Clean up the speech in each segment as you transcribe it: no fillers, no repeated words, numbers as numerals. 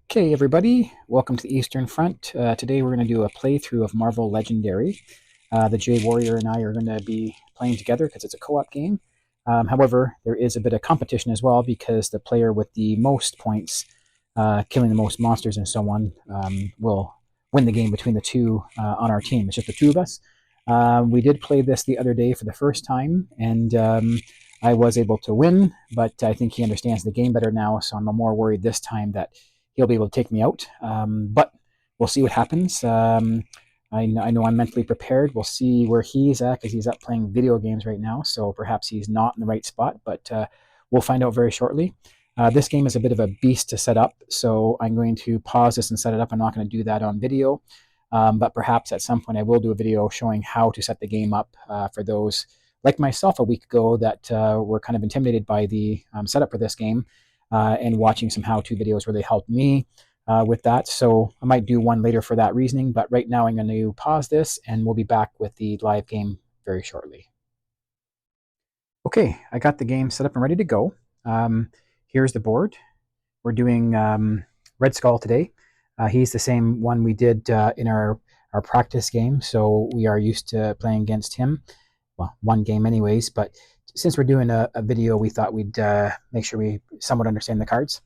Okay, everybody, welcome to the Eastern Front. Today we're going to do a playthrough of Marvel Legendary. The Jay Warrior and I are going to be playing together because it's a co-op game. However, there is a bit of competition as well because the player with the most points, killing the most monsters and so on, will win the game between the two on our team. It's just the two of us. We did play this the other day for the first time, and I was able to win, but I think he understands the game better now, so I'm more worried this time that he'll be able to take me out. But we'll see what happens. I know I'm mentally prepared. We'll see where he's at because he's up playing video games right now. So perhaps he's not in the right spot, but we'll find out very shortly. This game is a bit of a beast to set up, so I'm going to pause this and set it up. I'm not going to do that on video, but perhaps at some point I will do a video showing how to set the game up for those like myself a week ago that were kind of intimidated by the setup for this game, and watching some how-to videos really helped me with that. So I might do one later for that reasoning, but right now I'm going to pause this and we'll be back with the live game very shortly. Okay, I got the game set up and ready to go. Here's the board. We're doing Red Skull today. He's the same one we did in our practice game, so we are used to playing against him. Well, one game anyways, but since we're doing a video, we thought we'd make sure we somewhat understand the cards.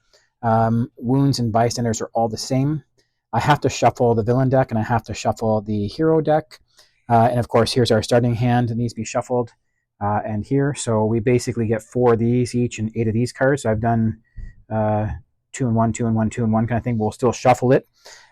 Wounds and bystanders are all the same. I have to shuffle the villain deck and I have to shuffle the hero deck. And of course, here's our starting hand. It needs to be shuffled and here. So we basically get 4 of these each and 8 of these cards. So I've done 2 and 1, 2 and 1, 2 and 1 kind of thing. We'll still shuffle it.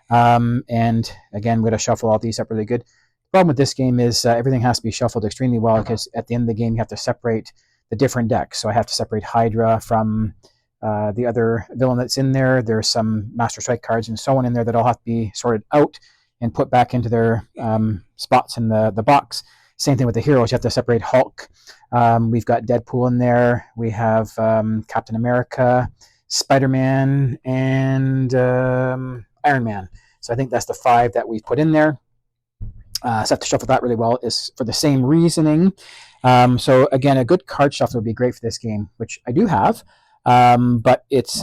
And again, we're going to shuffle all these up really good. The problem with this game is everything has to be shuffled extremely well because at the end of the game, you have to separate the different decks. So I have to separate Hydra from the other villain that's in there. There's some Master Strike cards and so on in there that all have to be sorted out and put back into their spots in the box. Same thing with the heroes. You have to separate Hulk. We've got Deadpool in there. We have Captain America, Spider-Man, and Iron Man. So I think that's the 5 that we've put in there. So I have to shuffle that really well is for the same reasoning. So again, a good card shuffle would be great for this game, which I do have, but it's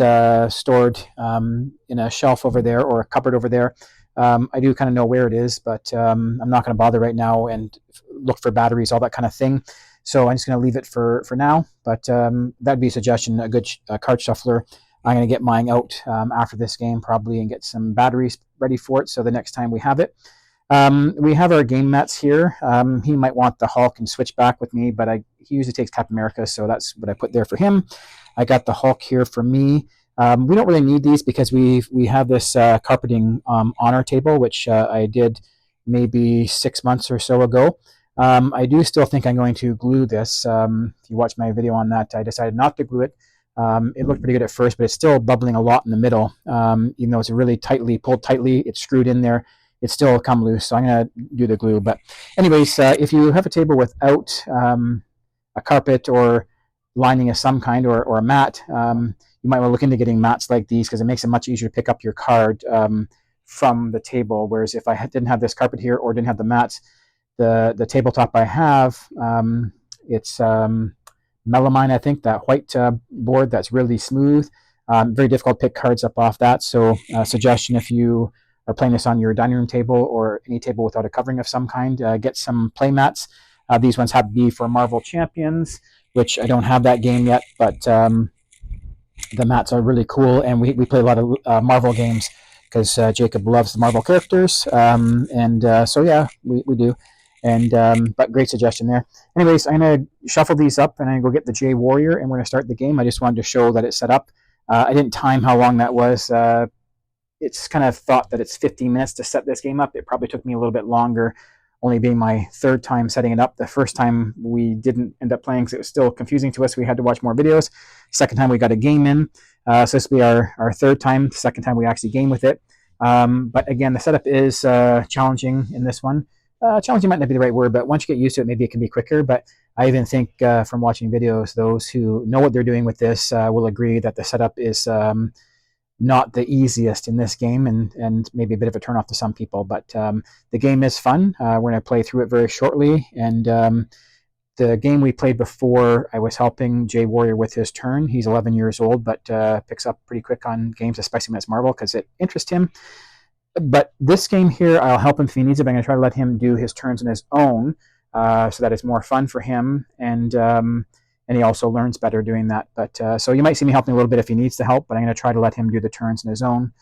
stored in a shelf over there or a cupboard over there. I do kind of know where it is, but I'm not going to bother right now and look for batteries, all that kind of thing. So I'm just going to leave it for now, but that'd be a suggestion, a good card shuffler. I'm going to get mine out after this game probably and get some batteries ready for it so the next time we have it. We have our game mats here. He might want the Hulk and switch back with me, but he usually takes Captain America, so that's what I put there for him. I got the Hulk here for me. We don't really need these because we have this carpeting on our table, which I did maybe 6 months or so ago. I do still think I'm going to glue this. If you watch my video on that, I decided not to glue it. It looked pretty good at first, but it's still bubbling a lot in the middle. Even though it's really pulled tightly, it's screwed in there. It's still come loose, so I'm going to do the glue. But anyways, if you have a table without a carpet or lining of some kind or a mat, you might want to look into getting mats like these because it makes it much easier to pick up your card from the table. Whereas if I didn't have this carpet here or didn't have the mats, the tabletop I have, it's melamine, I think, that white board that's really smooth. Very difficult to pick cards up off that. So suggestion, if you are playing this on your dining room table or any table without a covering of some kind, get some play mats. These ones have to be for Marvel Champions, which I don't have that game yet, but the mats are really cool, and we play a lot of Marvel games because Jacob loves the Marvel characters, and so yeah, we do. And but great suggestion there. Anyways, I'm gonna shuffle these up and I'm gonna go get the Jay Warrior and we're gonna start the game. I just wanted to show that it's set up. I didn't time how long that was. It's kind of thought that it's 15 minutes to set this game up. It probably took me a little bit longer, only being my 3rd time setting it up. The first time we didn't end up playing because it was still confusing to us. We had to watch more videos. Second time we got a game in. So this will be our 3rd time, the 2nd time we actually game with it. But again, the setup is challenging in this one. Challenging might not be the right word, but once you get used to it, maybe it can be quicker. But I even think from watching videos, those who know what they're doing with this will agree that the setup is not the easiest in this game, and maybe a bit of a turnoff to some people. But the game is fun. We're going to play through it very shortly, and the game we played before, I was helping Jay Warrior with his turn. He's 11 years old, but picks up pretty quick on games, especially when it's Marvel, because it interests him. But this game here, I'll help him if he needs it, but I'm going to try to let him do his turns on his own, so that it's more fun for him, and he also learns better doing that. But so you might see me helping a little bit if he needs the help, but I'm going to try to let him do the turns on his own,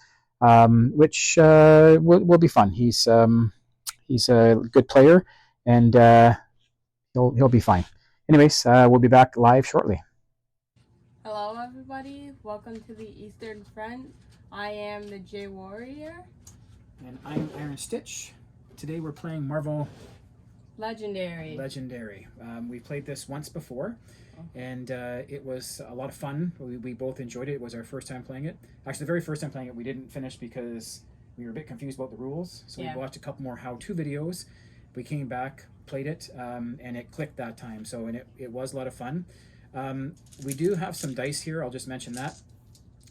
which will be fun. He's a good player, and he'll be fine. Anyways, we'll be back live shortly. Hello, everybody. Welcome to the Eastern Front. I am the Jay Warrior. And I'm Iron Stitch. Today we're playing Marvel Legendary. We played this once before, and it was a lot of fun. We both enjoyed it. It was our first time playing it. Actually, the very first time playing it, we didn't finish because we were a bit confused about the rules. So we watched a couple more how-to videos. We came back, played it, and it clicked that time. So it was a lot of fun. We do have some dice here. I'll just mention that.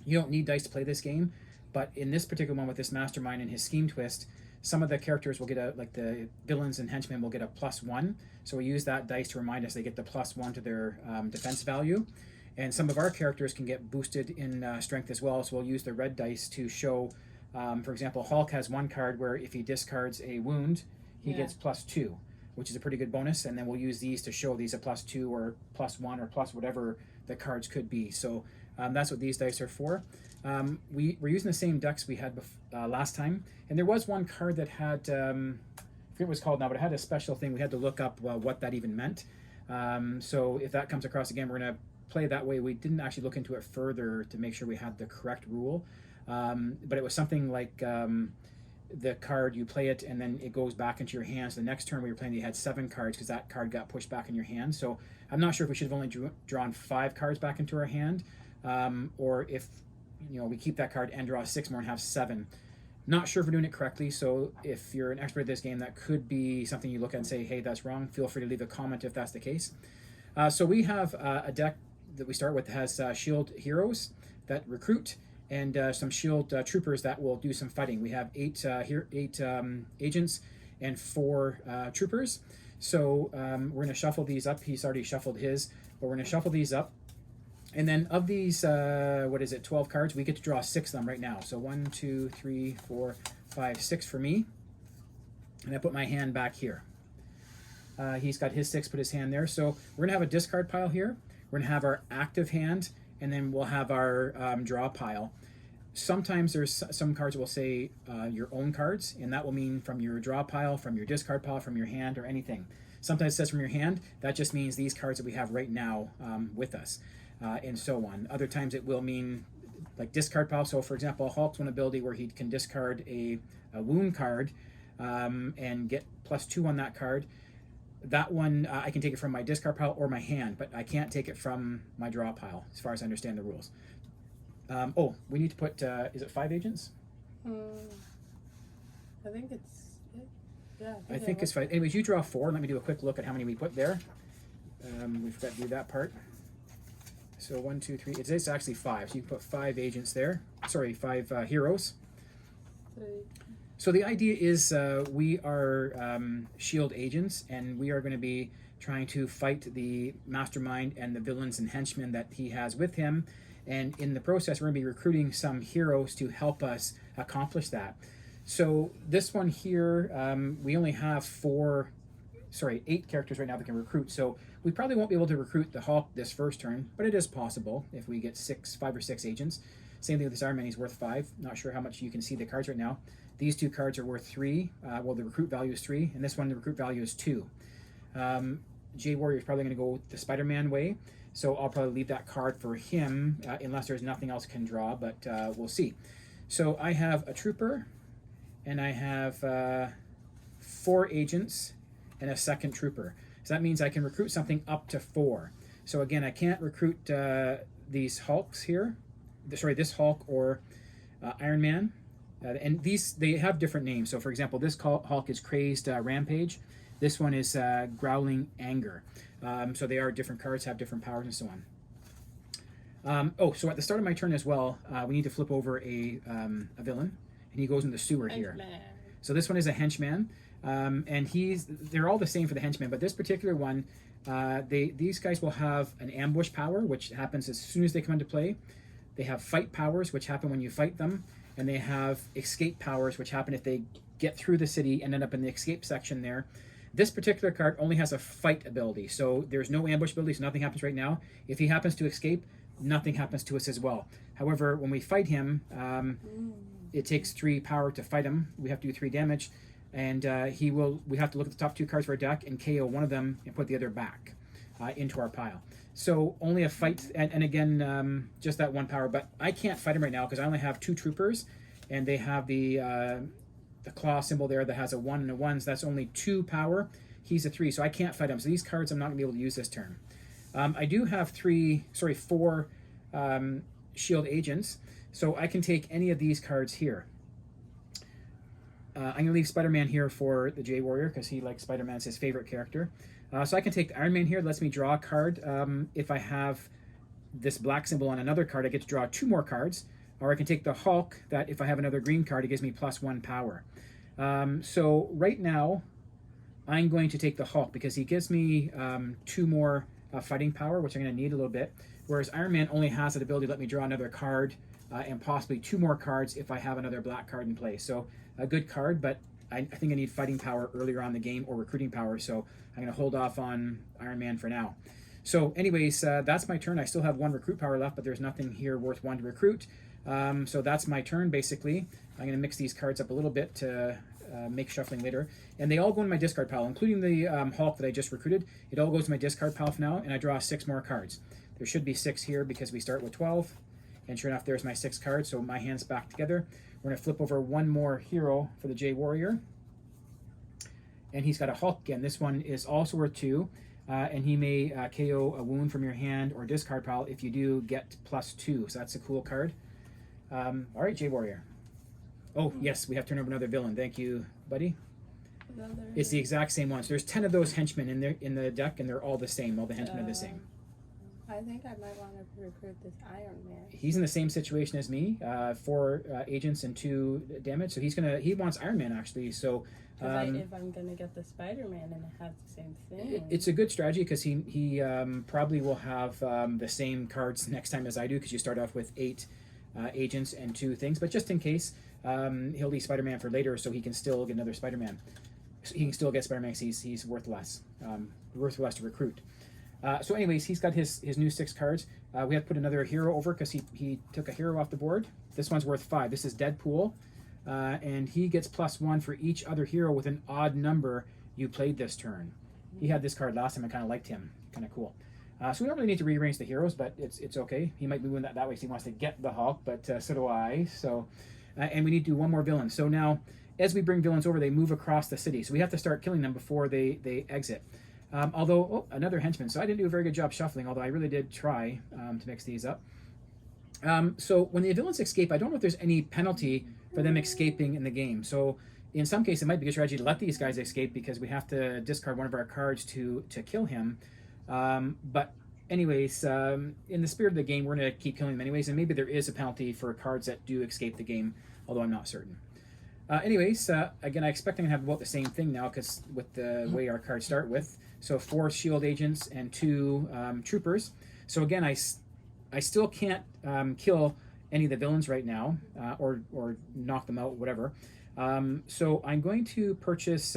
You don't need dice to play this game, but in this particular one with this mastermind and his scheme twist, some of the characters will get like the villains and henchmen will get a +1. So we use that dice to remind us they get the +1 to their defense value. And some of our characters can get boosted in strength as well. So we'll use the red dice to show, for example, Hulk has one card where if he discards a wound, he gets +2, which is a pretty good bonus. And then we'll use these to show these a +2 or +1 or plus whatever the cards could be. So that's what these dice are for. We're using the same decks we had last time, and there was one card that had, I forget what it was called now, but it had a special thing. We had to look up what that even meant. So if that comes across again, we're going to play that way. We didn't actually look into it further to make sure we had the correct rule, but it was something like the card, you play it, and then it goes back into your hands. The next turn we were playing, you had 7 cards because that card got pushed back in your hand. So I'm not sure if we should have only drawn 5 cards back into our hand, or if we keep that card and draw 6 more and have 7. Not sure if we're doing it correctly, so if you're an expert at this game, that could be something you look at and say, hey, that's wrong. Feel free to leave a comment if that's the case. So we have a deck that we start with that has shield heroes that recruit, and some shield troopers that will do some fighting. We have 8 agents and 4 troopers. So we're going to shuffle these up. He's already shuffled his, but we're going to shuffle these up. And then of these, 12 cards, we get to draw 6 of them right now. So 1, 2, 3, 4, 5, 6 for me. And I put my hand back here. He's got his 6, put his hand there. So we're going to have a discard pile here. We're going to have our active hand, and then we'll have our draw pile. Sometimes there's some cards that will say your own cards, and that will mean from your draw pile, from your discard pile, from your hand, or anything. Sometimes it says from your hand. That just means these cards that we have right now with us. And so on. Other times it will mean like discard pile. So for example, Hulk's one ability where he can discard a wound card and get +2 on that card. That one, I can take it from my discard pile or my hand, but I can't take it from my draw pile as far as I understand the rules. We need to put, is it 5 agents? I think it's, yeah. I think it's 5. Anyways, you draw 4. Let me do a quick look at how many we put there. We forgot to do that part. So 1, 2, 3. It's actually 5. So you can put 5 agents there. Sorry, 5 heroes. 3. So the idea is we are shield agents, and we are going to be trying to fight the mastermind and the villains and henchmen that he has with him. And in the process, we're going to be recruiting some heroes to help us accomplish that. So this one here, we only have 8 characters right now that can recruit. So we probably won't be able to recruit the Hulk this first turn, but it is possible if we get 5 or 6 agents. Same thing with this Iron Man, he's worth 5. Not sure how much you can see the cards right now. These 2 cards are worth 3. The recruit value is 3, and this one, the recruit value is 2. Jay Warrior is probably going to go the Spider-Man way, so I'll probably leave that card for him unless there's nothing else can draw, but we'll see. So I have a trooper, and I have 4 agents and a second trooper. So that means I can recruit something up to 4. So again, I can't recruit these Hulks here. This Hulk or Iron Man. And they have different names. So for example, this Hulk is Crazed Rampage. This one is Growling Anger. So they are different cards, have different powers and so on. So at the start of my turn as well, we need to flip over a villain. And he goes in the sewer here. So this one is a henchman. And they're all the same for the henchmen, but this particular one, These guys will have an ambush power, which happens as soon as they come into play. They have fight powers, which happen when you fight them, and they have escape powers, which happen if they get through the city and end up in the escape section there. This particular card only has a fight ability, so there's no ambush ability, so nothing happens right now. If he happens to escape, nothing happens to us as well. However, when we fight him, it takes 3 power to fight him. We have to do 3 damage, and we have to look at the top 2 cards of our deck and KO one of them and put the other back into our pile. So only a fight, and again, just that 1 power, but I can't fight him right now because I only have 2 troopers, and they have the claw symbol there that has a 1 and a 1, so that's only 2 power. He's a 3, so I can't fight him. So these cards I'm not going to be able to use this turn. I do have 4 shield agents, so I can take any of these cards here. I'm going to leave Spider-Man here for the J Warrior because he likes Spider-Man as his favorite character. So I can take Iron Man here. It lets me draw a card. If I have this black symbol on another card, I get to draw 2 more cards. Or I can take the Hulk, that if I have another green card, it gives me +1 power. So right now, I'm going to take the Hulk because he gives me 2 more fighting power, which I'm going to need a little bit. Whereas Iron Man only has the ability to let me draw another card and possibly 2 more cards if I have another black card in play. So a good card, but I think I need fighting power earlier on in the game or recruiting power, so I'm going to hold off on Iron Man for now. So anyways, that's my turn. I still have 1 recruit power left, but there's nothing here worth 1 to recruit. So that's my turn, basically. I'm going to mix these cards up a little bit to make shuffling later. And they all go in my discard pile, including the Hulk that I just recruited. It all goes in my discard pile for now, and I draw 6 more cards. There should be 6 here because we start with 12. And sure enough, there's my 6 cards, so my hand's back together. We're going to flip over 1 more hero for the J Warrior. And he's got a Hulk again. This one is also worth 2. And he may KO a wound from your hand or discard pile. If you do, get +2. So that's a cool card. All right, J Warrior. Oh, yes, we have to turn over another villain. Thank you, buddy. It's the exact same one. So there's 10 of those henchmen in the deck, and they're all the same. All the henchmen are the same. I think I might want to recruit this Iron Man. He's in the same situation as me. 4 agents and 2 damage. So he wants Iron Man actually. So if I'm gonna get the Spider-Man and it has the same thing, it's a good strategy because he probably will have the same cards next time as I do because you start off with 8 agents and 2 things. But just in case, he'll leave Spider-Man for later, so he can still get another Spider-Man. He can still get Spider-Man because he's worth less to recruit. So anyways, he's got his new 6 cards. We have to put another hero over because he took a hero off the board. This one's worth 5. This is Deadpool. And he gets +1 for each other hero with an odd number you played this turn. He had this card last time. I kind of liked him. Kind of cool. So we don't really need to rearrange the heroes, but it's okay. He might be doing that way because he wants to get the Hulk, but so do I. So, and we need to do 1 more villain. So now, as we bring villains over, they move across the city. So we have to start killing them before they exit. Another henchman. So I didn't do a very good job shuffling, although I really did try to mix these up. So when the villains escape, I don't know if there's any penalty for them escaping in the game. So in some cases, it might be a good strategy to let these guys escape because we have to discard one of our cards to kill him. But anyways, in the spirit of the game, we're going to keep killing them anyways, and maybe there is a penalty for cards that do escape the game, although I'm not certain. Again, I expect I'm going to have about the same thing now because with the way our cards start with. So 4 shield agents and 2 troopers. So again, I still can't kill any of the villains right now or knock them out, whatever. So I'm going to purchase...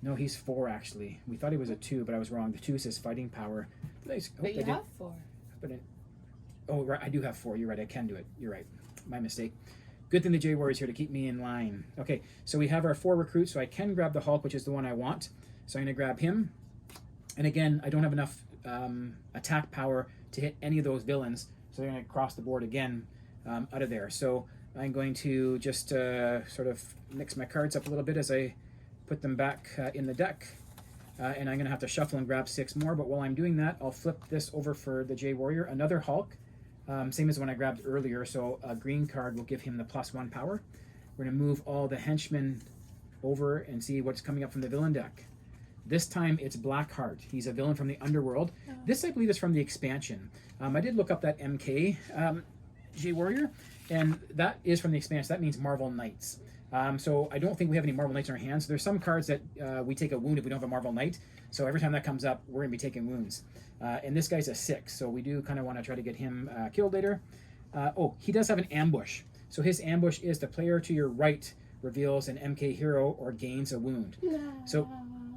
No, he's 4 actually. We thought he was a 2, but I was wrong. The 2 says fighting power. But you have 4. Oh, right, I do have 4. You're right. I can do it. You're right. My mistake. Good thing the J Warrior's here to keep me in line. Okay, so we have our 4 recruits, so I can grab the Hulk, which is the one I want. So I'm going to grab him. And again, I don't have enough attack power to hit any of those villains, so they're going to cross the board again out of there. So I'm going to just sort of mix my cards up a little bit as I put them back in the deck. And I'm going to have to shuffle and grab 6 more, but while I'm doing that, I'll flip this over for the J Warrior. Another Hulk, same as when I grabbed earlier, so a green card will give him the +1 power. We're going to move all the henchmen over and see what's coming up from the villain deck. This time it's Blackheart. He's a villain from the Underworld. Oh. This, I believe, is from the expansion. I did look up that MK J Warrior, and that is from the expansion. That means Marvel Knights. So I don't think we have any Marvel Knights in our hands. So there's some cards that we take a wound if we don't have a Marvel Knight. So every time that comes up, we're going to be taking wounds. And this guy's a 6, so we do kind of want to try to get him killed later. Oh, he does have an ambush. So his ambush is the player to your right reveals an MK hero or gains a wound. No. So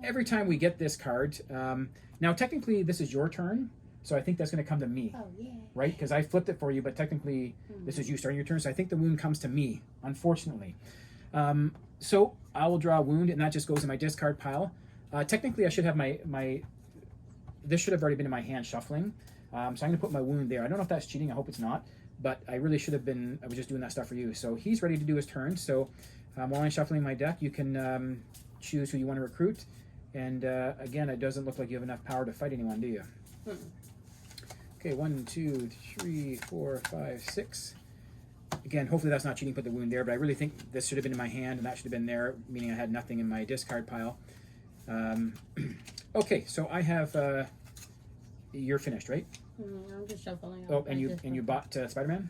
every time we get this card, now technically this is your turn, so I think that's going to come to me, Oh yeah. right? Because I flipped it for you, but technically this is you starting your turn, so I think the wound comes to me, unfortunately. So I will draw a wound, and that just goes in my discard pile. Technically, I should have my this should have already been in my hand shuffling, so I'm going to put my wound there. I don't know if that's cheating. I hope it's not, but I really should have been. I was just doing that stuff for you. So he's ready to do his turn. So while I'm shuffling my deck, you can choose who you want to recruit. And again, it doesn't look like you have enough power to fight anyone, do you? Okay, 1, 2, 3, 4, 5, 6. Again, hopefully that's not cheating, put the wound there, but I really think this should have been in my hand and that should have been there, meaning I had nothing in my discard pile. Okay, so I have, you're finished, right? I'm just shuffling. Oh, and you bought Spider-Man?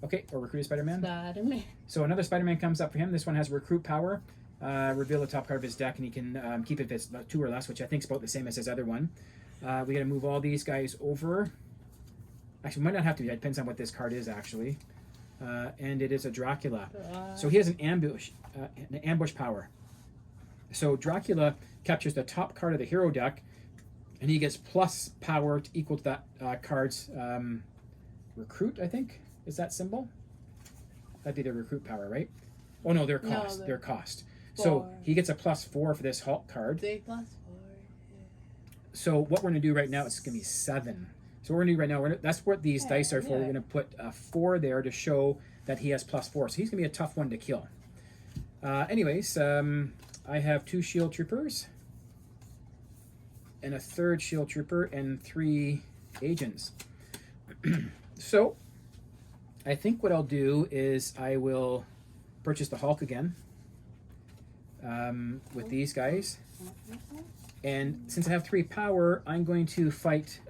Okay, or recruited Spider-Man? Spider-Man. So another Spider-Man comes up for him. This one has recruit power. Reveal the top card of his deck, and he can keep it if it's 2 or less, which I think is about the same as his other one. We got to move all these guys over. Actually, might not have to be. That depends on what this card is, actually. And it is a Dracula. So he has an ambush power. So Dracula captures the top card of the hero deck, and he gets plus power equal to that card's recruit, I think. Is that symbol? That'd be the recruit power, right? Oh no, their cost. Their cost. 4. So he gets a +4 for this Hulk card. Big +4. So what we're going to do right now is going to be 7. So what we're going to do right now, that's what these dice are for. Yeah. We're going to put a 4 there to show that he has +4. So he's going to be a tough one to kill. Anyways, I have 2 shield troopers and a 3rd shield trooper and 3 agents. So I think what I'll do is I will purchase the Hulk again with these guys. And since I have 3 power, I'm going to fight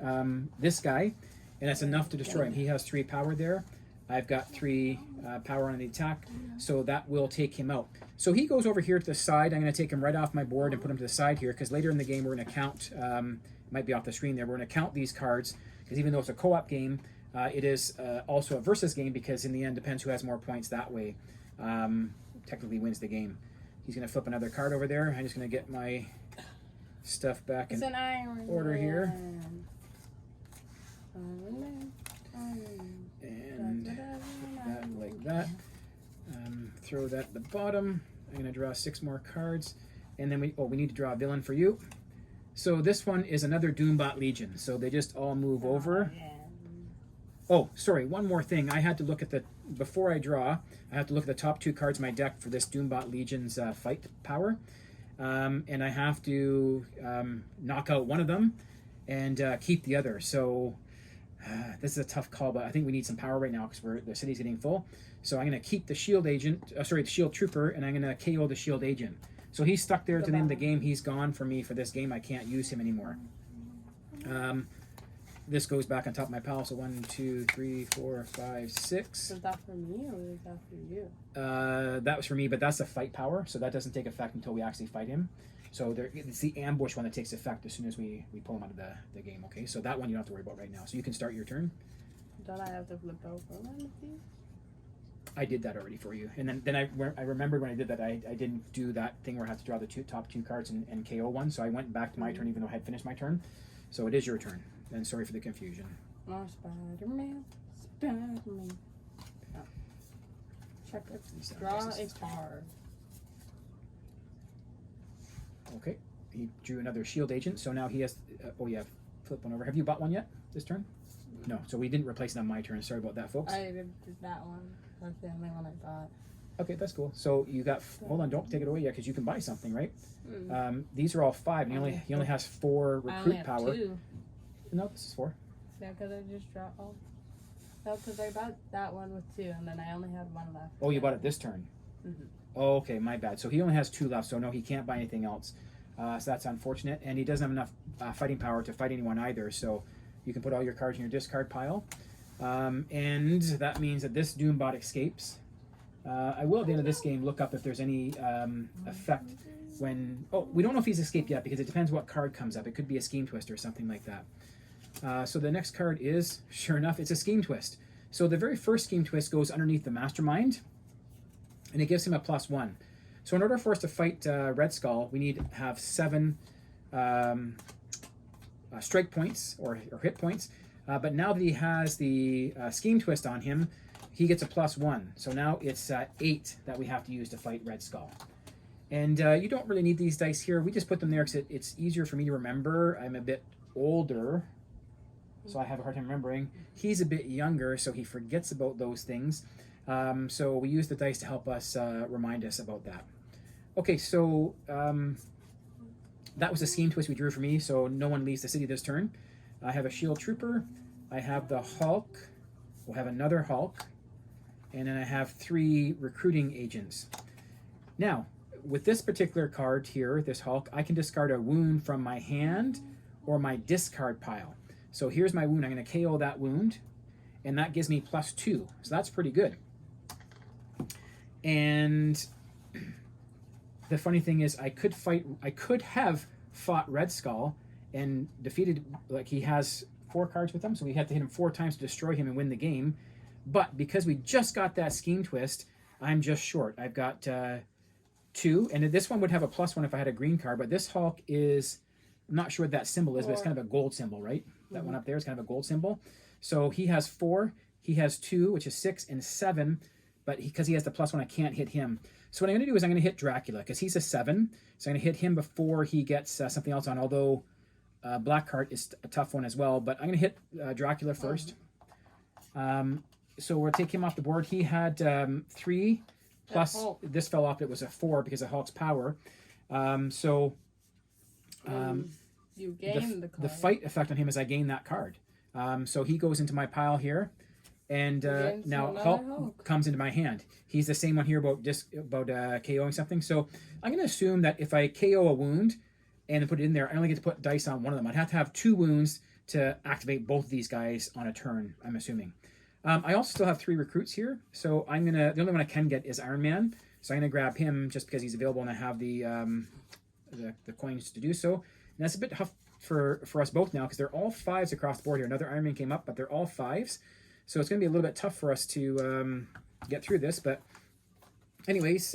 this guy, and that's enough to destroy him. He has 3 power there. I've got 3 power on the attack, so that will take him out. So he goes over here to the side. I'm going to take him right off my board and put him to the side here, because later in the game we're going to count, it might be off the screen there, we're going to count these cards, because even though it's a co-op game, it is also a versus game, because in the end, depends who has more points that way. Technically wins the game. He's going to flip another card over there. I'm just going to get my stuff back in order here. And that like that. Throw that at the bottom. I'm going to draw 6 more cards. And then we need to draw a villain for you. So this one is another Doombot Legion. So they just all move over. Oh, sorry, one more thing. I had to look at before I draw, I have to look at the top 2 cards of my deck for this Doombot Legion's fight power. And I have to knock out one of them and keep the other. So this is a tough call, but I think we need some power right now because the city's getting full. So I'm going to keep the shield agent, the shield trooper, and I'm going to KO the shield agent. So he's stuck there to the end of the game. He's gone for me for this game. I can't use him anymore. This goes back on top of my pile. So 1, 2, 3, 4, 5, 6. Was that for me or was that for you? That was for me, but that's a fight power, so that doesn't take effect until we actually fight him. So it's the ambush one that takes effect as soon as we pull him out of the game. Okay, so that one you don't have to worry about right now. So you can start your turn. Don't I have to flip over one of these? I did that already for you, and then I remembered when I did that I didn't do that thing where I have to draw the top two cards and KO one. So I went back to my turn even though I had finished my turn. So it is your turn. And sorry for the confusion. Oh, Spider-Man. Spider-Man. Oh. Check it. Draw a card. Okay. He drew another shield agent, so now he has... oh, yeah. Flip one over. Have you bought one yet this turn? No. So we didn't replace it on my turn. Sorry about that, folks. I did that one. That's the only one I bought. Okay, that's cool. So you got... Hold on, don't take it away yet, because you can buy something, right? These are all 5, and he only has 4 recruit power. I only have 2. No, this is 4. Yeah, because I just dropped all. No, because I bought that one with 2, and then I only had 1 left. Oh, you bought it this turn? Mm-hmm. Oh, okay, my bad. So he only has 2 left, so no, he can't buy anything else. So that's unfortunate. And he doesn't have enough fighting power to fight anyone either, so you can put all your cards in your discard pile. And that means that this Doombot escapes. I will at the end of this game look up if there's any effect when... Oh, we don't know if he's escaped yet because it depends what card comes up. It could be a Scheme Twist or something like that. So the next card is, sure enough, it's a Scheme Twist. So the very first Scheme Twist goes underneath the Mastermind, and it gives him a +1. So in order for us to fight Red Skull, we need to have 7 strike points or hit points. But now that he has the Scheme Twist on him, he gets a +1. So now it's 8 that we have to use to fight Red Skull. And you don't really need these dice here. We just put them there because it's easier for me to remember. I'm a bit older, so I have a hard time remembering. He's a bit younger, so he forgets about those things. So we use the dice to help us remind us about that. Okay, so that was a Scheme Twist we drew for me, so no one leaves the city this turn. I have a Shield Trooper. I have the Hulk. We'll have another Hulk. And then I have 3 recruiting agents. Now, with this particular card here, this Hulk, I can discard a wound from my hand or my discard pile. So here's my wound. I'm going to KO that wound, and that gives me +2. So that's pretty good. And the funny thing is, I could have fought Red Skull and defeated, like, he has 4 cards with him, so we had to hit him 4 times to destroy him and win the game. But because we just got that Scheme Twist, I'm just short. I've got 2, and this one would have a +1 if I had a green card, but this Hulk is, I'm not sure what that symbol is, but it's kind of a gold symbol, right? That one up there is kind of a gold symbol. So he has 4, he has 2, which is 6, and 7, but because he has the +1, I can't hit him. So what I'm going to do is I'm going to hit Dracula, because he's a 7, so I'm going to hit him before he gets something else on, although Blackheart is a tough one as well, but I'm going to hit Dracula first. So we'll take him off the board. He had 3, plus this fell off. It was a 4 because of Hulk's power. You gain the fight effect on him is I gain that card. So he goes into my pile here, and now Hulk comes into my hand. He's the same one here about KOing something. So I'm going to assume that if I KO a wound and put it in there, I only get to put dice on one of them. I'd have to have 2 wounds to activate both of these guys on a turn, I'm assuming. I also still have 3 recruits here, so the only one I can get is Iron Man. So I'm gonna grab him just because he's available and I have the coins to do so. And that's a bit tough for us both now because they're all 5s across the board here. Another Iron Man came up, but they're all 5s, so it's gonna be a little bit tough for us to get through this. But anyways,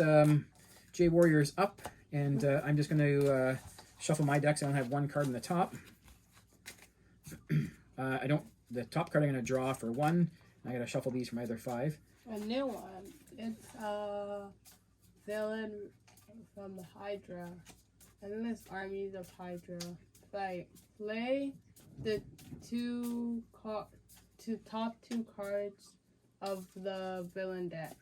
Jay Warrior's up, and I'm just gonna shuffle my decks. I only have 1 card in the top. The top card I'm gonna draw for 1. I gotta shuffle these for my other 5. A new one. It's a villain from the Hydra. And this armies of Hydra. Like, play the top 2 cards of the villain deck.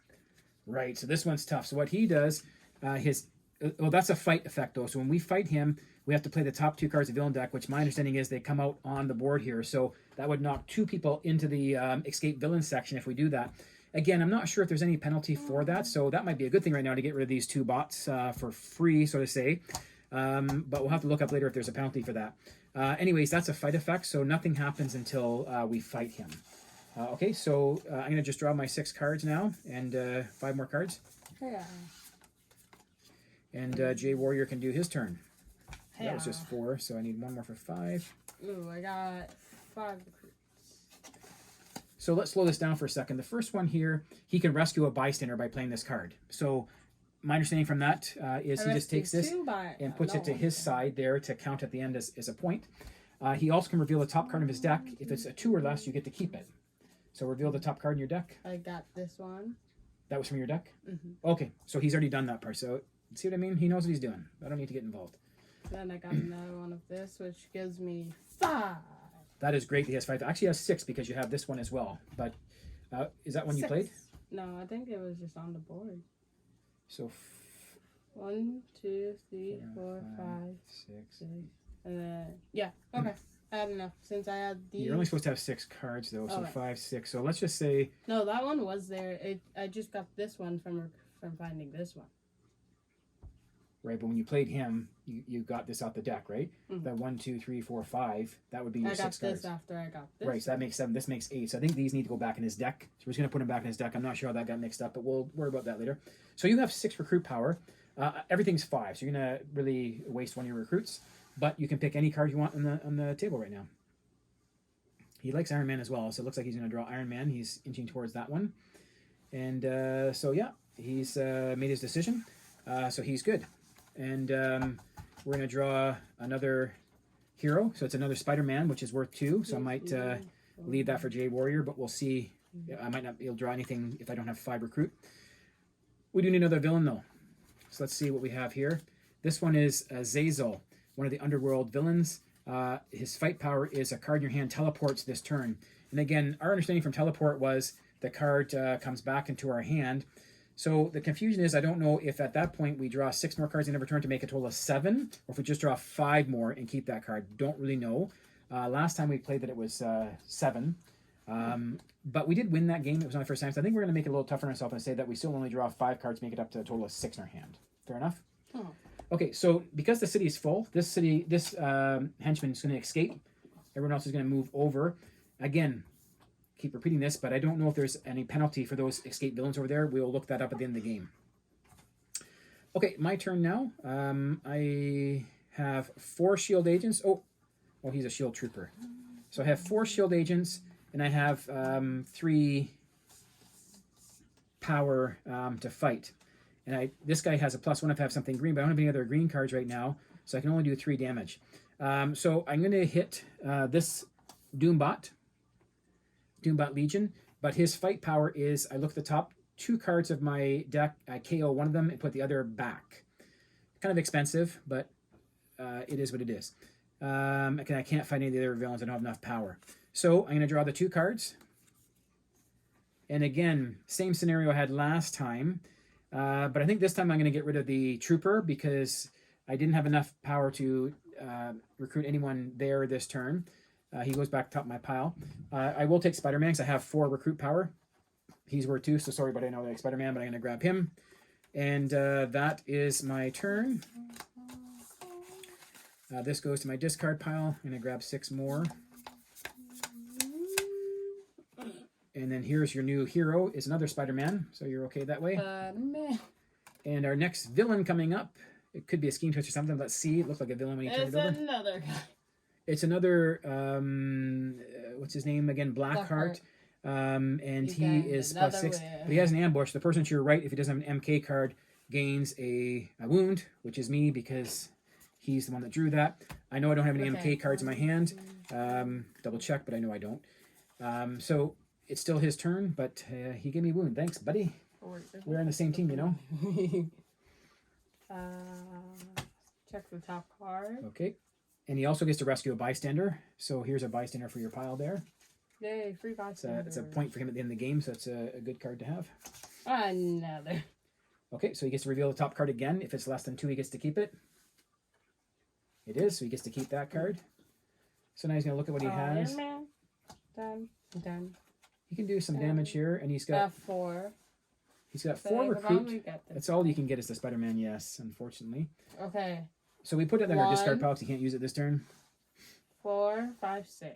Right, so this one's tough. So what he does, well, that's a fight effect though. So when we fight him, we have to play the top 2 cards of villain deck, which my understanding is they come out on the board here. So that would knock 2 people into the escape villain section if we do that. Again, I'm not sure if there's any penalty for that, so that might be a good thing right now to get rid of these 2 bots for free, so to say. But we'll have to look up later if there's a penalty for that. Anyways, that's a fight effect, so nothing happens until we fight him. Okay, so I'm going to just draw my 6 cards now, and 5 more cards. Yeah. And Jay Warrior can do his turn. Yeah. That was just 4, so I need 1 more for 5. Ooh, I got 5 recruits. So let's slow this down for a second. The first one here, he can rescue a bystander by playing this card. So my understanding from that is he just takes this and puts it to his side there to count at the end as a point. He also can reveal the top card of his deck. If it's a 2 or less, you get to keep it. So reveal the top card in your deck. I got this one. That was from your deck? Mm-hmm. Okay, so he's already done that part. So see what I mean? He knows what he's doing. I don't need to get involved. Then I got another one of this, which gives me 5. That is great. He has 5. Actually, he has 6 because you have this one as well. But is that one 6. you played? No, I think it was just on the board. So 1, 2, 3, 4, 5, 6, and then yeah. Okay, I had enough since I had these. You're only supposed to have 6 cards though, so 5, 6. So let's just say no. That one was there. I just got this one from finding this one. right? But when you played him, you got this off the deck, right? Mhm. That 1, 2, 3, 4, 5. That would be your I got 6 cards. this after I got this. Right, so that makes 7. This makes 8. So I think these need to go back in his deck. So we're just going to put him back in his deck. I'm not sure how that got mixed up, but we'll worry about that later. So you have 6 recruit power. Everything's 5, so you're going to really waste one of your recruits. But you can pick any card you want on the table right now. He likes Iron Man as well, so it looks like he's going to draw Iron Man. He's inching towards that one. And so, yeah, he's made his decision. So he's good. And we're going to draw another hero. So it's another Spider-Man, which is worth 2. So I might leave that for Jay Warrior, but we'll see. I might not be able to draw anything if I don't have 5 recruit. We do need another villain, though. So let's see what we have here. This one is Zazel, one of the underworld villains. His fight power is a card in your hand teleports this turn. And again, our understanding from teleport was the card comes back into our hand. So the confusion is I don't know if at that point we draw 6 more cards in every turn to make a total of 7, or if we just draw 5 more and keep that card. Don't really know. Last time we played that it was 7. But we did win that game. It was on the first time. So I think we're going to make it a little tougher on ourselves and say that we still only draw 5 cards, make it up to a total of 6 in our hand. Fair enough? Oh. Okay, so because the city is full, this henchman is going to escape. Everyone else is going to move over. Again, keep repeating this, but I don't know if there's any penalty for those escape villains over there. We'll look that up at the end of the game. Okay, my turn now. I have 4 shield agents. Oh, he's a shield trooper. So I have 4 shield agents, and I have 3 power to fight. And this guy has a +1 if I have something green, but I don't have any other green cards right now, so I can only do 3 damage. So I'm going to hit this Doombot Legion, but his fight power is I look at the top 2 cards of my deck, I KO one of them and put the other back. Kind of expensive, but it is what it is. I can't fight any of the other villains. I don't have enough power. So I'm going to draw the 2 cards. And again, same scenario I had last time. But I think this time I'm going to get rid of the trooper because I didn't have enough power to recruit anyone there this turn. He goes back top of my pile. I will take Spider-Man because I have 4 recruit power. He's worth 2, so sorry, but I know I like Spider-Man, but I'm going to grab him. And that is my turn. This goes to my discard pile. I'm going to grab 6 more. And then here's your new hero, is another Spider-Man, so you're okay that way. Spider-Man. And our next villain coming up, it could be a scheme twist or something. Let's see. It looks like a villain when you turn it over. It's another guy. It's another, what's his name again? Blackheart. And he is +6. But he has an ambush. The person to your right, if he doesn't have an MK card, gains a wound, which is me because he's the one that drew that. I know I don't have any MK cards in my hand. Double check, but I know I don't. So it's still his turn, but he gave me a wound. Thanks, buddy. We're on the same team, you know. Check the top card. Okay. And he also gets to rescue a bystander. So here's a bystander for your pile there. Yay, free bystander. It's a point for him at the end of the game, so it's a good card to have. Another. Okay, so he gets to reveal the top card again. If it's less than 2, he gets to keep it. It is, so he gets to keep that card. So now he's going to look at what he has. Man. Done. He can do some damage here, and he's got 4. He's got 4 recruit. That's all you can get is the Spider-Man, yes, unfortunately. Okay. So we put it in our discard pile because he can't use it this turn. 4, 5, 6.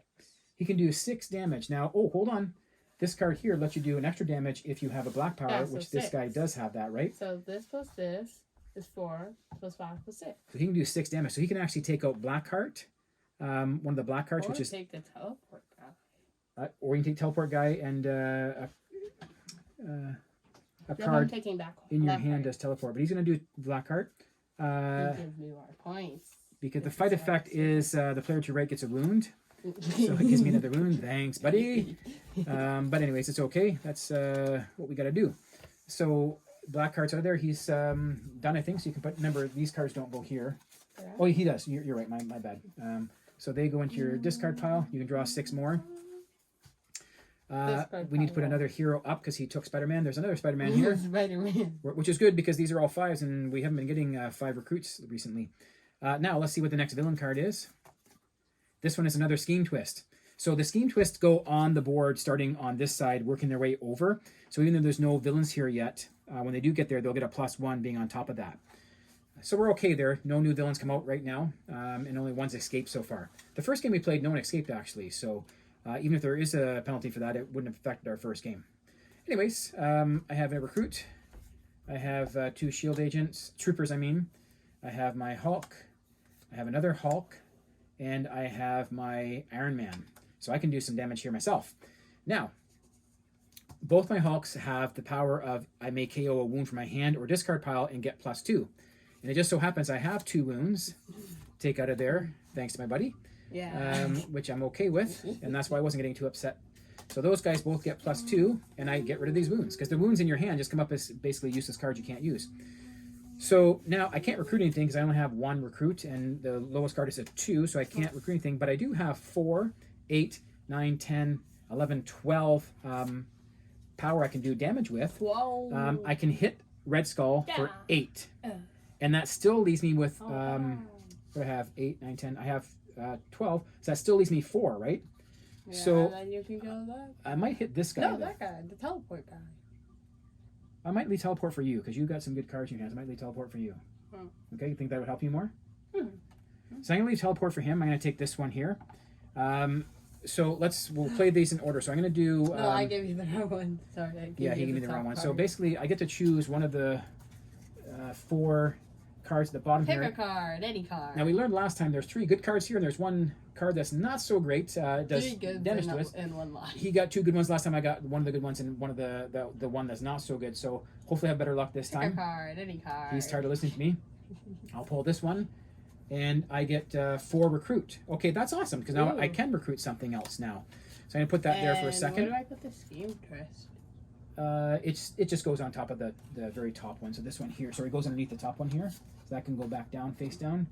He can do 6 damage. Now, hold on. This card here lets you do an extra damage if you have a black power, so which this guy does have that, right? So this plus this is 4 plus 5 plus 6. So he can do 6 damage. So he can actually take out Blackheart, one of the Blackhearts, which is... take the teleport guy. or you can take teleport guy and a card in your hand does teleport. But he's going to do Blackheart. He gives me more points. Because the fight effect is the player to your right gets a wound. So it gives me another wound. Thanks, buddy. But anyways, it's okay. That's what we got to do. So Blackheart's out there. He's done, I think. So you can put... Remember, these cards don't go here. Yeah. Oh, he does. You're right. My bad. So they go into your discard pile. You can draw 6 more. We need to put another hero up because he took Spider-Man. There's another Spider-Man here. Spider-Man. Which is good because these are all 5s and we haven't been getting 5 recruits recently. Now, let's see what the next villain card is. This one is another Scheme Twist. So the Scheme Twists go on the board starting on this side, working their way over. So even though there's no villains here yet, when they do get there, they'll get a +1 being on top of that. So we're okay there. No new villains come out right now, and only one's escaped so far. The first game we played, no one escaped actually. So even if there is a penalty for that, it wouldn't have affected our first game. Anyways, I have a recruit. I have 2 shield agents, troopers I mean. I have my Hulk. I have another Hulk. And I have my Iron Man. So I can do some damage here myself. Now, both my Hulks have the power of I may KO a wound from my hand or discard pile and get +2. And it just so happens I have 2 wounds. Take out of there, thanks to my buddy. Yeah. Which I'm okay with. And that's why I wasn't getting too upset. So those guys both get +2, and I get rid of these wounds. Because the wounds in your hand just come up as basically useless cards you can't use. So now I can't recruit anything because I only have 1 recruit, and the lowest card is a 2, so I can't recruit anything. But I do have 4, 8, 9, 10, 11, 12 power I can do damage with. Whoa. I can hit Red Skull for 8. And that still leaves me with, what do I have? 8, 9, 10. I have 12. So that still leaves me 4, right? Yeah, so and then you can go that. I might hit this guy. No, though. that guy, the teleport guy. I might lead teleport for you because you got some good cards in your hands. I might lead teleport for you. Okay, you think that would help you more? So I'm going to leave teleport for him. I'm going to take this one here. So we'll play these in order. So I'm going to do... No, I gave you the wrong one. Sorry. Yeah, he gave me the wrong one. card. So basically, I get to choose one of the 4 cards at the bottom Pick here. a card, any card. Now, we learned last time there's 3 good cards here, and there's 1 card that's not so great. It does 3 good damage to us. and 1 lie. He got 2 good ones last time. I got one of the good ones and one of the one that's not so good. So hopefully I have better luck this Pick time. a card, any card. He's tired of listening to me. I'll pull this one, and I get 4 recruit. Okay, that's awesome because now Ooh. I can recruit something else now. So I'm gonna put that there for a second. Where do I put the scheme twist? It just goes on top of the very top one. So this one here. So it goes underneath the top one here. So that can go back down, face down.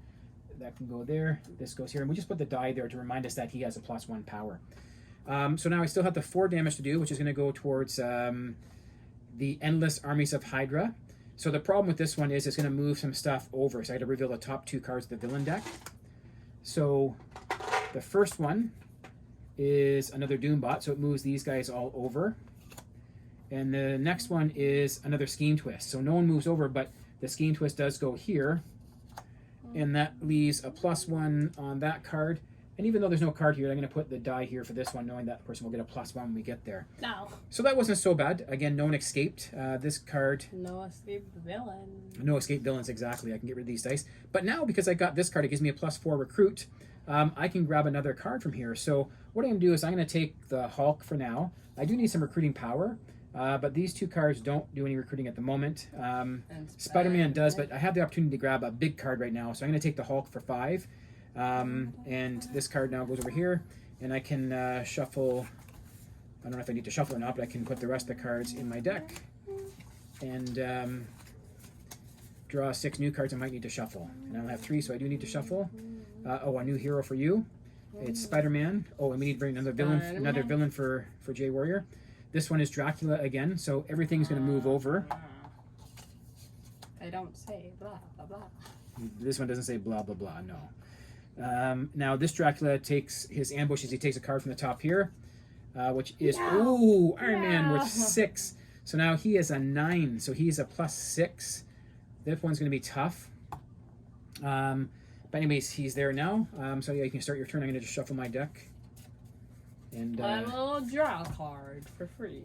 That can go there. This goes here, and we just put the die there to remind us that he has a +1 power. So now I still have the 4 damage to do, which is going to go towards the Endless Armies of Hydra. So the problem with this one is it's going to move some stuff over. So I got to reveal the top 2 cards of the villain deck. So the first one is another Doombot, so it moves these guys all over. And the next one is another Scheme Twist. So no one moves over, but the Scheme Twist does go here. And that leaves a +1 on that card. And even though there's no card here, I'm going to put the die here for this one, knowing that the person will get a +1 when we get there. No. So that wasn't so bad. Again, no one escaped. This card... No escape villain. No escape villains, exactly. I can get rid of these dice. But now, because I got this card, it gives me a +4 recruit. I can grab another card from here. So what I'm going to do is I'm going to take the Hulk for now. I do need some recruiting power. But these 2 cards don't do any recruiting at the moment. Spider-Man does, but I have the opportunity to grab a big card right now. So I'm going to take the Hulk for 5. And this card now goes over here. And I can shuffle... I don't know if I need to shuffle or not, but I can put the rest of the cards in my deck. And draw 6 new cards I might need to shuffle. And I only have 3, so I do need to shuffle. A new hero for you. It's Spider-Man. Oh, and we need to bring another villain for J Warrior. This one is Dracula again, so everything's going to move over. I don't say blah, blah, blah. This one doesn't say blah, blah, blah, no. Now, this Dracula takes his ambushes. He takes a card from the top here, which is, ooh, Iron Man with 6. So now he is a 9, so he's a +6. This one's going to be tough. But anyways, he's there now. So yeah, you can start your turn. I'm going to just shuffle my deck. And I will draw a card for free.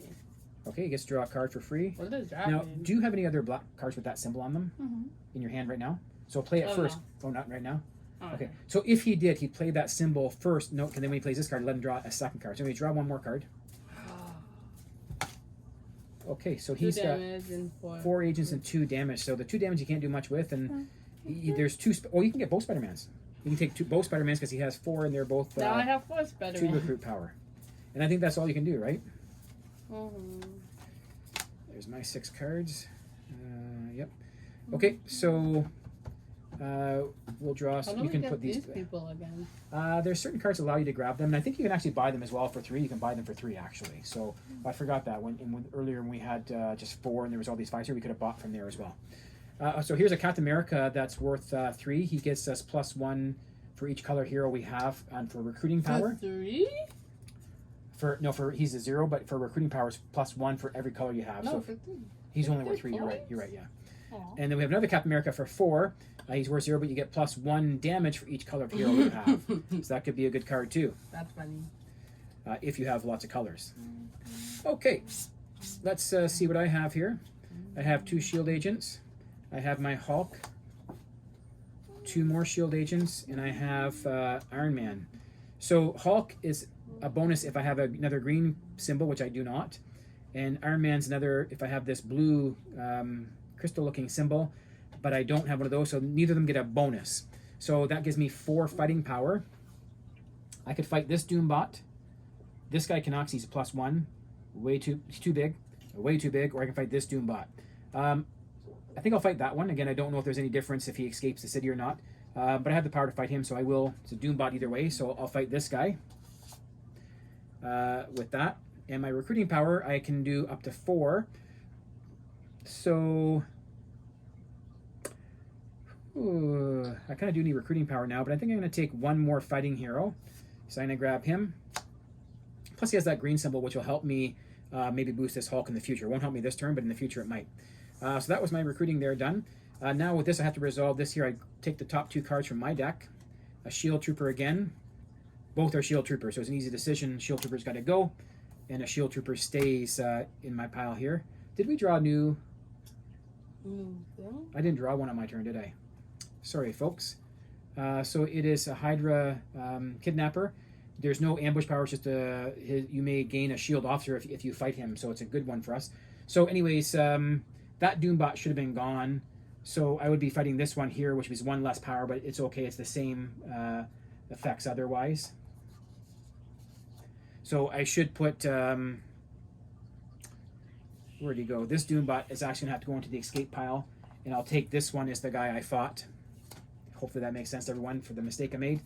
Okay, he gets to draw a card for free. What does that Now, mean? do you have any other black cards with that symbol on them in your hand right now? So play it first. No. Oh, not right now? Oh, Okay. So if he did, he'd play that symbol first. No, and then when he plays this card, let him draw a second card. So we draw 1 more card. Okay, so he's got 4 agents and 2 damage. So the 2 damage he can't do much with, and there's 2. Oh, you can get both Spider-Mans. You can take both Spider-Mans because he has 4, and they're both now I have 4 Spider-Man. 2 recruit power. And I think that's all you can do, right? There's my 6 cards. Yep. Okay, so we'll draw. How do You we can get put these. people again? There's certain cards that allow you to grab them, and I think you can actually buy them as well for 3. You can buy them for 3 actually. So I forgot that earlier when we had just 4 and there was all these 5s here, we could have bought from there as well. So here's a Captain America that's worth 3. He gets us +1 for each color hero we have, and for recruiting power. For 3? He's a 0, but for recruiting power, it's +1 for every color you have. No, So for 3. he's only worth Good 3. You're right. points. You're right. Yeah. Aw. And then we have another Captain America for 4. He's worth 0, but you get +1 damage for each color of hero you have. So that could be a good card too, That's funny. if you have lots of colors. Okay, let's see what I have here. I have 2 shield agents. I have my Hulk, 2 more shield agents, and I have Iron Man. So Hulk is a bonus if I have another green symbol, which I do not. And Iron Man's another if I have this blue crystal looking symbol, but I don't have one of those, so neither of them get a bonus. So that gives me 4 fighting power. I could fight this Doombot. This guy cannot, he's a +1. He's too big, way too big, or I can fight this Doombot. I think I'll fight that one. Again, I don't know if there's any difference if he escapes the city or not, but I have the power to fight him, so I will. It's a Doombot either way, so I'll fight this guy with that. And my recruiting power, I can do up to 4. So I kind of do need recruiting power now, but I think I'm going to take 1 more fighting hero. So I'm going to grab him. Plus he has that green symbol, which will help me maybe boost this Hulk in the future. It won't help me this turn, but in the future it might. So that was my recruiting there done. Now with this, I have to resolve this here. I take the top 2 cards from my deck. A Shield Trooper again. Both are Shield Troopers, so it's an easy decision. Shield Trooper's got to go, and a Shield Trooper stays in my pile here. Did we draw a new... I didn't draw one on my turn, did I? Sorry, folks. So it is a Hydra Kidnapper. There's no ambush power. It's just you may gain a shield officer if you fight him, so it's a good one for us. So anyways, that Doombot should have been gone. So I would be fighting this one here, which was 1 less power, but it's okay. It's the same effects otherwise. So I should put... where'd he go? This Doombot is actually going to have to go into the escape pile, and I'll take this one as the guy I fought. Hopefully that makes sense to everyone for the mistake I made.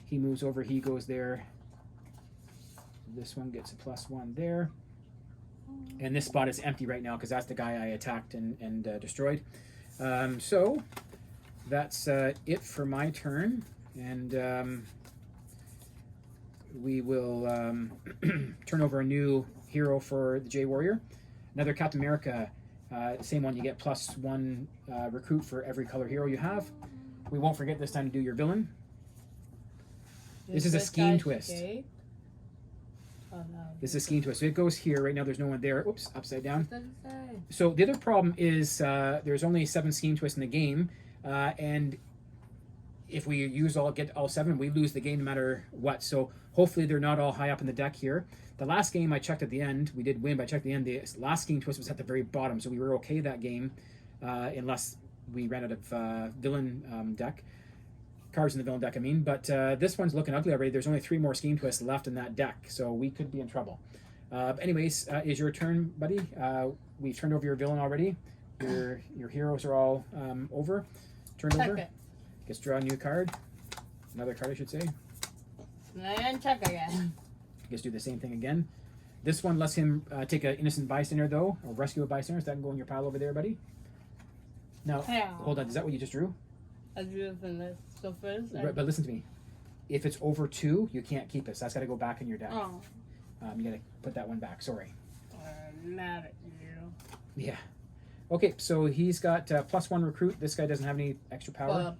He moves over, he goes there. This one gets a +1 there. And this spot is empty right now because that's the guy I attacked and destroyed. So that's it for my turn. And we will turn over a new hero for the J-Warrior. Another Captain America, same one, you get +1 recruit for every color hero you have. We won't forget this time to do your villain. This is a scheme twist. Oh, no. This is a scheme twist. So it goes here. Right now there's no one there. Oops, upside down. What does it say? So the other problem is there's only 7 scheme twists in the game. And if we get all 7, we lose the game no matter what. So hopefully they're not all high up in the deck here. The last game I checked at the end, we did win, but I checked at the end, the last scheme twist was at the very bottom. So we were okay that game unless we ran out of villain deck. Cards in the villain deck, I mean. But this one's looking ugly already. There's only 3 more scheme twists left in that deck, so we could be in trouble. Anyways, is your turn, buddy. We've turned over your villain already. Your heroes are all over. Turned over. Check it. Gets to draw a new card. Another card, I should say. And check again. Gets to do the same thing again. This one lets him take an innocent bystander, though, or rescue a bystander. So that can go in your pile over there, buddy. Now, Yeah. hold on. Is that what you just drew? I drew it from this. So first, Right, but listen to me. If it's over 2, you can't keep it. So that's got to go back in your deck. oh, You got to put that one back. Sorry. I'm mad at you. Yeah. Okay, so he's got +1 recruit. This guy doesn't have any extra power. Well,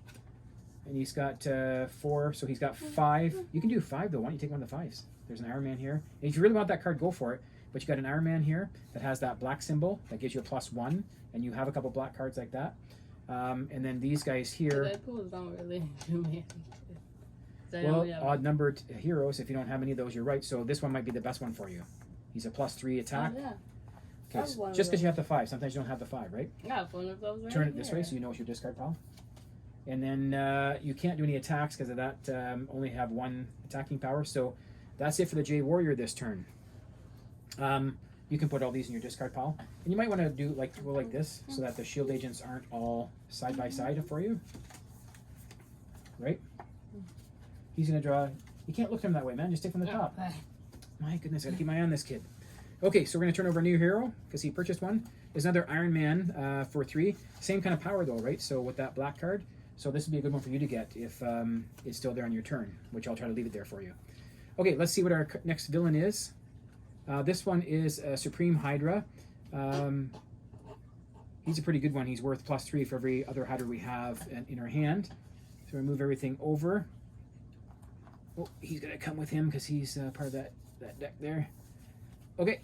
And he's got 4, so he's got 5. You can do 5, though. Why don't you take one of the 5s? There's an Iron Man here. And if you really want that card, go for it. But you got an Iron Man here that has that black symbol that gives you a +1. And you have a couple black cards like that. And then these guys here... Deadpool don't really do me anything. Well, odd numbered heroes, if you don't have any of those, you're right. So this one might be the best one for you. He's a +3 attack. Oh, yeah. Okay, That's one of just because those. you have the 5. Sometimes you don't have the 5, right? Yeah, one of those right Turn it this way here. so you know it's your discard pile. And then you can't do any attacks because of that. Only have 1 attacking power. So that's it for the J-Warrior this turn. You can put all these in your discard pile. And you might want to go like this so that the shield agents aren't all side by side for you. Right? He's going to draw... You can't look at him that way, man. Just take from the top. Okay. My goodness, I got to keep my eye on this kid. Okay, so we're going to turn over a new hero because he purchased one. There's another Iron Man for 3. Same kind of power though, right? So with that black card. So this would be a good one for you to get if it's still there on your turn, which I'll try to leave it there for you. Okay, let's see what our next villain is. This one is Supreme Hydra. He's a pretty good one. He's worth +3 for every other Hydra we have in our hand. So we move everything over. Oh, he's going to come with him because he's part of that deck there. Okay,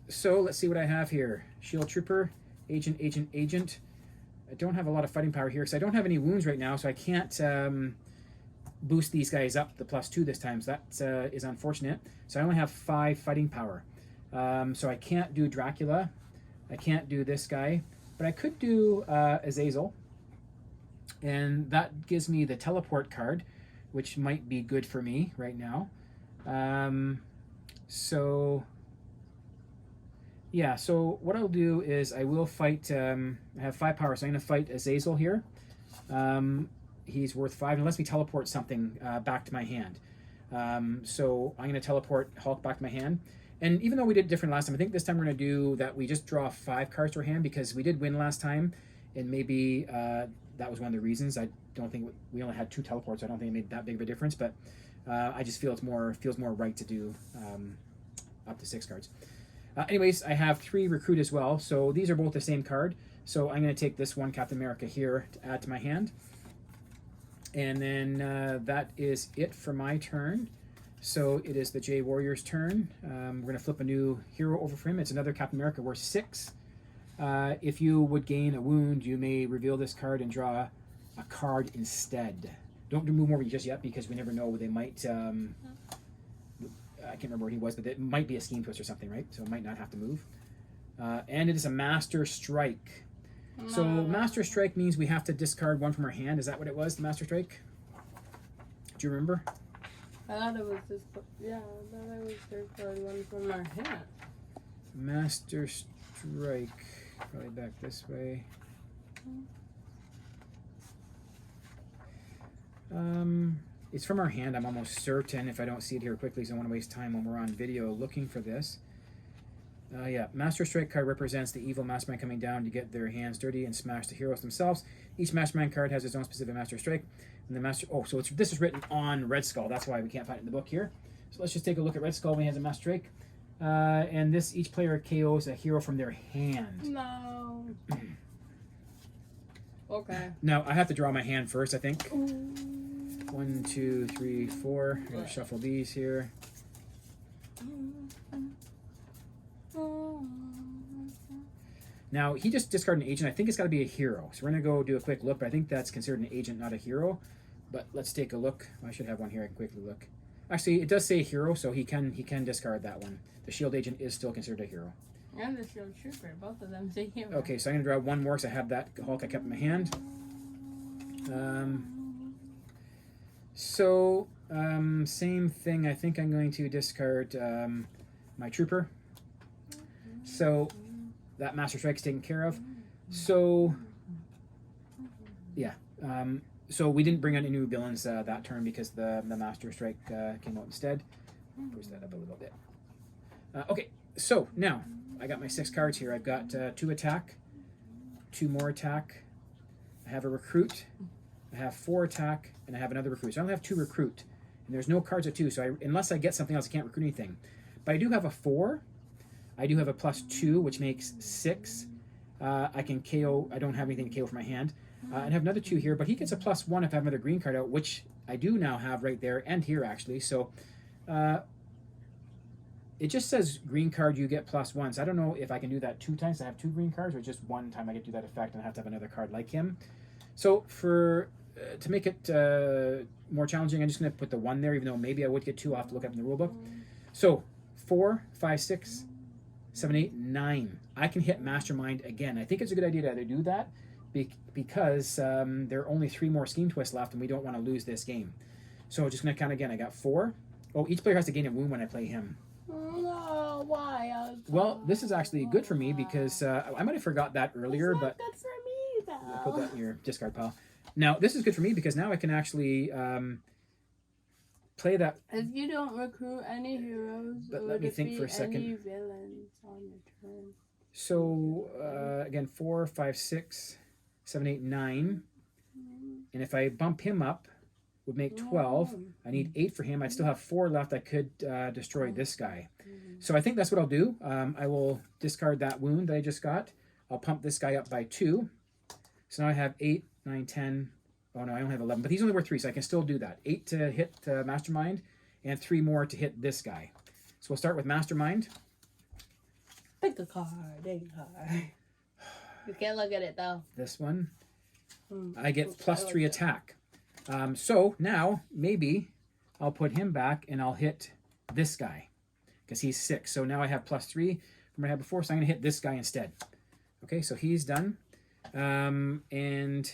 so let's see what I have here. Shield Trooper, Agent, Agent, Agent. I don't have a lot of fighting power here because I don't have any wounds right now, so I can't boost these guys up the +2 this time. So that is unfortunate. So I only have 5 fighting power. So I can't do Dracula. I can't do this guy. But I could do Azazel. And that gives me the teleport card, which might be good for me right now. So yeah, so what I'll do is I will fight, I have 5 power, so I'm going to fight Azazel here. He's worth 5, and lets me teleport something back to my hand. So I'm going to teleport Hulk back to my hand. And even though we did different last time, I think this time we're going to do that we just draw 5 cards to our hand, because we did win last time, and maybe that was one of the reasons. I don't think we only had 2 teleports, so I don't think it made that big of a difference, but I just feel feels more right to do up to 6 cards. Anyways, I have 3 recruit as well, so these are both the same card. So I'm going to take this one, Captain America, here to add to my hand. And then that is it for my turn. So it is the J Warrior's turn. We're going to flip a new hero over for him. It's another Captain America worth 6. If you would gain a wound, you may reveal this card and draw a card instead. Don't move him over just yet, because we never know. They might... I can't remember where he was, but it might be a Scheme Twist or something, right? So it might not have to move. And it is a Master Strike. So Master Strike means we have to discard 1 from our hand. Is that what it was, the Master Strike? Do you remember? I thought it was just, yeah, I thought it was discard 1 from our hand. Master Strike. Probably back this way. It's from our hand, I'm almost certain, if I don't see it here quickly, so I don't want to waste time when we're on video looking for this. Yeah, Master Strike card represents the evil mastermind coming down to get their hands dirty and smash the heroes themselves. Each mastermind card has its own specific Master Strike. And the Master... Oh, so this is written on Red Skull. That's why we can't find it in the book here. So let's just take a look at Red Skull when he has a Master Strike. And this, each player KOs a hero from their hand. No. Okay. Now, I have to draw my hand first, I think. 1, 2, 3, 4. I'm going to shuffle these here. Now, he just discarded an agent. I think it's got to be a hero. So we're going to go do a quick look, but I think that's considered an agent, not a hero. But let's take a look. I should have one here. I can quickly look. Actually, it does say hero, so he can discard that one. The shield agent is still considered a hero. And the shield trooper. Both of them say hero. Okay, so I'm going to draw 1 more because I have that Hulk I kept in my hand. Same thing. I think I'm going to discard my trooper. So that Master Strike's taken care of. So yeah. So we didn't bring on any new villains that turn because the Master Strike came out instead. Push that up a little bit. Okay, so now I got my 6 cards here. I've got 2 attack, 2 more attack. I have a recruit. I have 4 attack, and I have another recruit. So I only have 2 recruit, and there's no cards at 2. So unless I get something else, I can't recruit anything. But I do have a 4. I do have a +2, which makes 6. I can KO. I don't have anything to KO for my hand. And I have another 2 here, but he gets a +1 if I have another green card out, which I do now have right there and here, actually. So it just says green card, you get +1. So I don't know if I can do that 2 times. I have 2 green cards, or just 1 time I get to do that effect, and I have to have another card like him. So for to make it more challenging, I'm just going to put the 1 there, even though maybe I would get 2. I'll have to look up in the rule book. So 4, 5, 6, 7, 8, 9. I can hit Mastermind again. I think it's a good idea to either do that because there are only 3 more Scheme Twists left, and we don't want to lose this game. So just going to count again. I got 4. Oh, each player has to gain a wound when I play him. No, why? Well, this is actually good for me because I might have forgot that earlier, It's not but good for me, though. put that in your discard pile. Now, this is good for me because now I can actually play that. If you don't recruit any heroes, But or let me think for a second. any villains on your turn. So, again, 4, 5, 6, 7, 8, 9. And if I bump him up, would make 12. I need 8 for him. I'd still have 4 left. I could destroy this guy. So I think that's what I'll do. I will discard that wound that I just got. I'll pump this guy up by 2. So now I have 8, 9, 10. Oh no, I only have 11, but he's only worth 3, so I can still do that. 8 to hit Mastermind, and 3 more to hit this guy. So we'll start with Mastermind. Pick a card, any card. You can't look at it though. This one. Mm. I get Oops, plus I 3 looked attack. So now maybe I'll put him back and I'll hit this guy because he's 6. So now I have plus 3 from what I had before. So I'm going to hit this guy instead. Okay, so he's done. And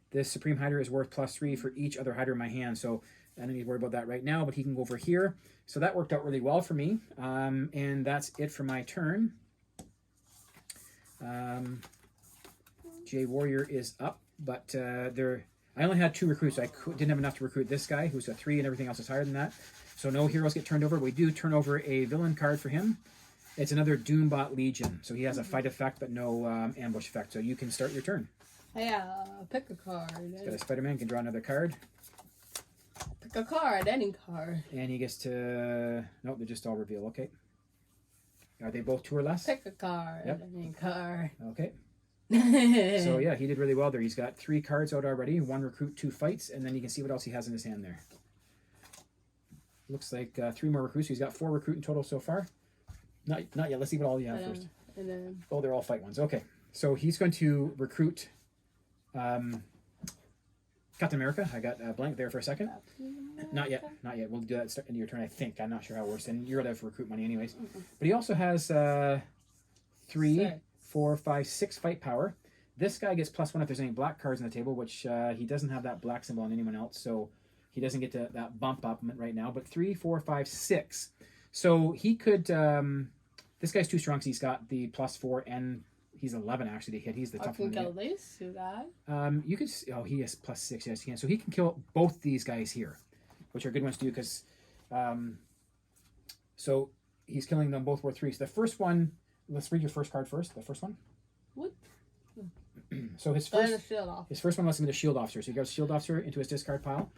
this Supreme Hydra is worth plus 3 for each other Hydra in my hand. So I don't need to worry about that right now, but he can go over here. So that worked out really well for me. And that's it for my turn. Jay Warrior is up, but I only had 2 recruits. So I didn't have enough to recruit this guy, who's a 3, and everything else is higher than that. So no heroes get turned over. We do turn over a villain card for him. It's another Doombot Legion. So he has a fight effect, but no ambush effect. So you can start your turn. Yeah, pick a card. He's got a Spider-Man, can draw another card. Pick a card, any card. And he gets to... Nope, they're just all reveal. Okay. Are they both 2 or less? Pick a card, Yep. any card. Okay. So yeah, he did really well there. He's got 3 cards out already. 1 recruit, 2 fights, and then you can see what else he has in his hand there. Looks like 3 more recruits. He's got 4 recruit in total so far. Not yet. Let's see what all you have first. And then Oh, they're all fight ones. Okay. So he's going to recruit Captain America. I got blank there for a second. Not yet. Not yet. We'll do that in your turn, I think. I'm not sure how it works. And you're going to have recruit money anyways. But he also has 3, 6. 4, 5, 6 fight power. This guy gets plus 1 if there's any black cards on the table, which he doesn't have that black symbol on anyone else. So he doesn't get to that bump up right now. But 3, 4, 5, 6. So he could... this guy's too strong, so he's got the plus 4 and... He's 11 actually to hit. He's the I tough can one to kill hit. these 2 guys. You could... Oh, he has plus 6. Yes, he can. So he can kill both these guys here, which are good ones to do because... so he's killing them both worth 3. So the first one... Let's read your first card first. The first one. What? So his And a first... shield off. His first one lets him into Shield Officer. So he goes Shield Officer into his discard pile.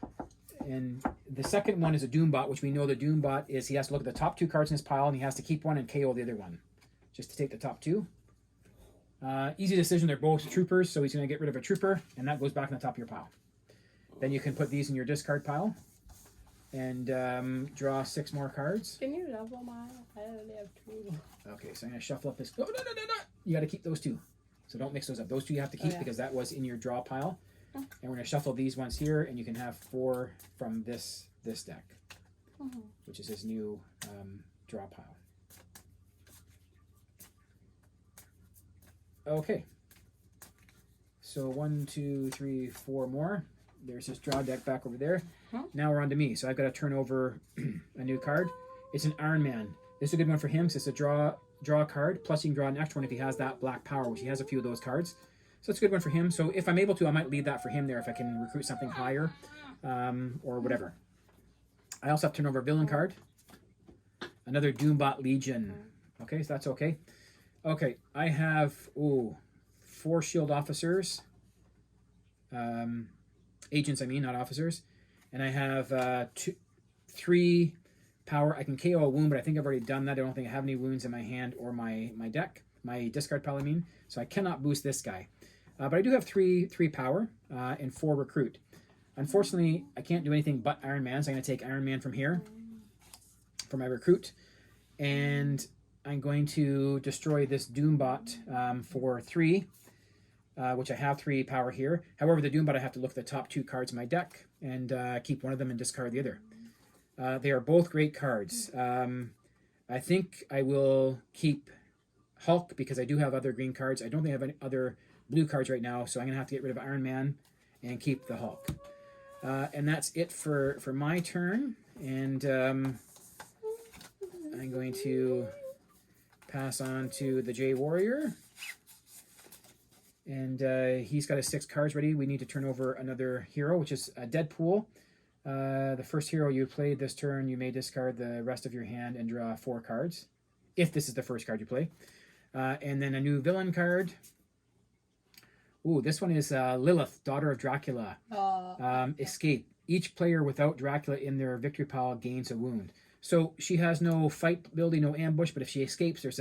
And the second one is a Doombot, which we know the Doombot is he has to look at the top 2 cards in his pile, and he has to keep one and KO the other one. Just to take the top 2. Easy decision. They're both troopers, so he's going to get rid of a trooper, and that goes back on the top of your pile. Then you can put these in your discard pile and draw 6 more cards. Can you double mine? I only have 2. Okay, so I'm going to shuffle up this. Oh, no. You got to keep those 2. So don't mix those up. Those 2 you have to keep because that was in your draw pile. And we're going to shuffle these ones here, and you can have 4 from this deck, which is his new draw pile. Okay. So 1, 2, 3, 4 more. There's his draw deck back over there. Now we're on to me. So I've got to turn over a new card. It's an Iron Man. This is a good one for him. So it's a draw card. Plus you can draw an extra one if he has that black power, which he has a few of those cards. So it's a good one for him. So if I'm able to, I might leave that for him there if I can recruit something higher or whatever. I also have to turn over a villain card. Another Doombot Legion. Okay, so that's okay. Okay, I have 4 shield officers. Agents, I mean, not officers. And I have 3 power. I can KO a wound, but I think I've already done that. I don't think I have any wounds in my hand or my deck. My discard pile, I mean. So I cannot boost this guy. But I do have 3 power and 4 recruit. Unfortunately, I can't do anything but Iron Man, so I'm going to take Iron Man from here for my recruit. And I'm going to destroy this Doombot for 3, which I have 3 power here. However, the Doombot, I have to look at the top 2 cards in my deck and keep one of them and discard the other. They are both great cards. I think I will keep Hulk because I do have other green cards. I don't think I have any other blue cards right now, so I'm going to have to get rid of Iron Man and keep the Hulk. And that's it for my turn. And I'm going to pass on to the Jay Warrior. And he's got his 6 cards ready. We need to turn over another hero, which is Deadpool. The first hero you played this turn, you may discard the rest of your hand and draw 4 cards, if this is the first card you play. And then a new villain card. Ooh, this one is Lilith, Daughter of Dracula. Escape. Each player without Dracula in their victory pile gains a wound. So she has no fight ability, no ambush, but if she escapes, there's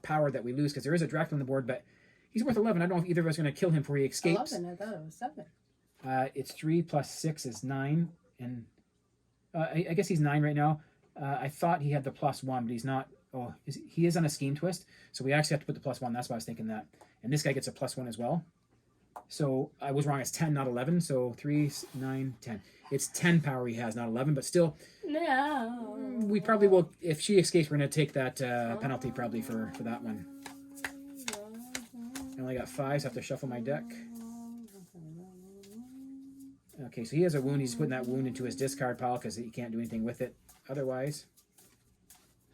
power that we lose, because there is a Dracula on the board, but he's worth 11. I don't know if either of us are going to kill him before he escapes. 11, I thought it was 7. It's 3 plus 6 is 9, and I guess he's 9 right now. I thought he had the +1, but he's not. Oh, he is on a scheme twist, so we actually have to put the +1. That's why I was thinking that. And this guy gets a +1 as well. So I was wrong. It's 10, not 11. So 3, 9, 10. It's 10 power he has, not 11. But still, No. we probably will. If she escapes, we're going to take that penalty probably for that one. I only got 5, so I have to shuffle my deck. Okay, so he has a wound. He's putting that wound into his discard pile because he can't do anything with it otherwise.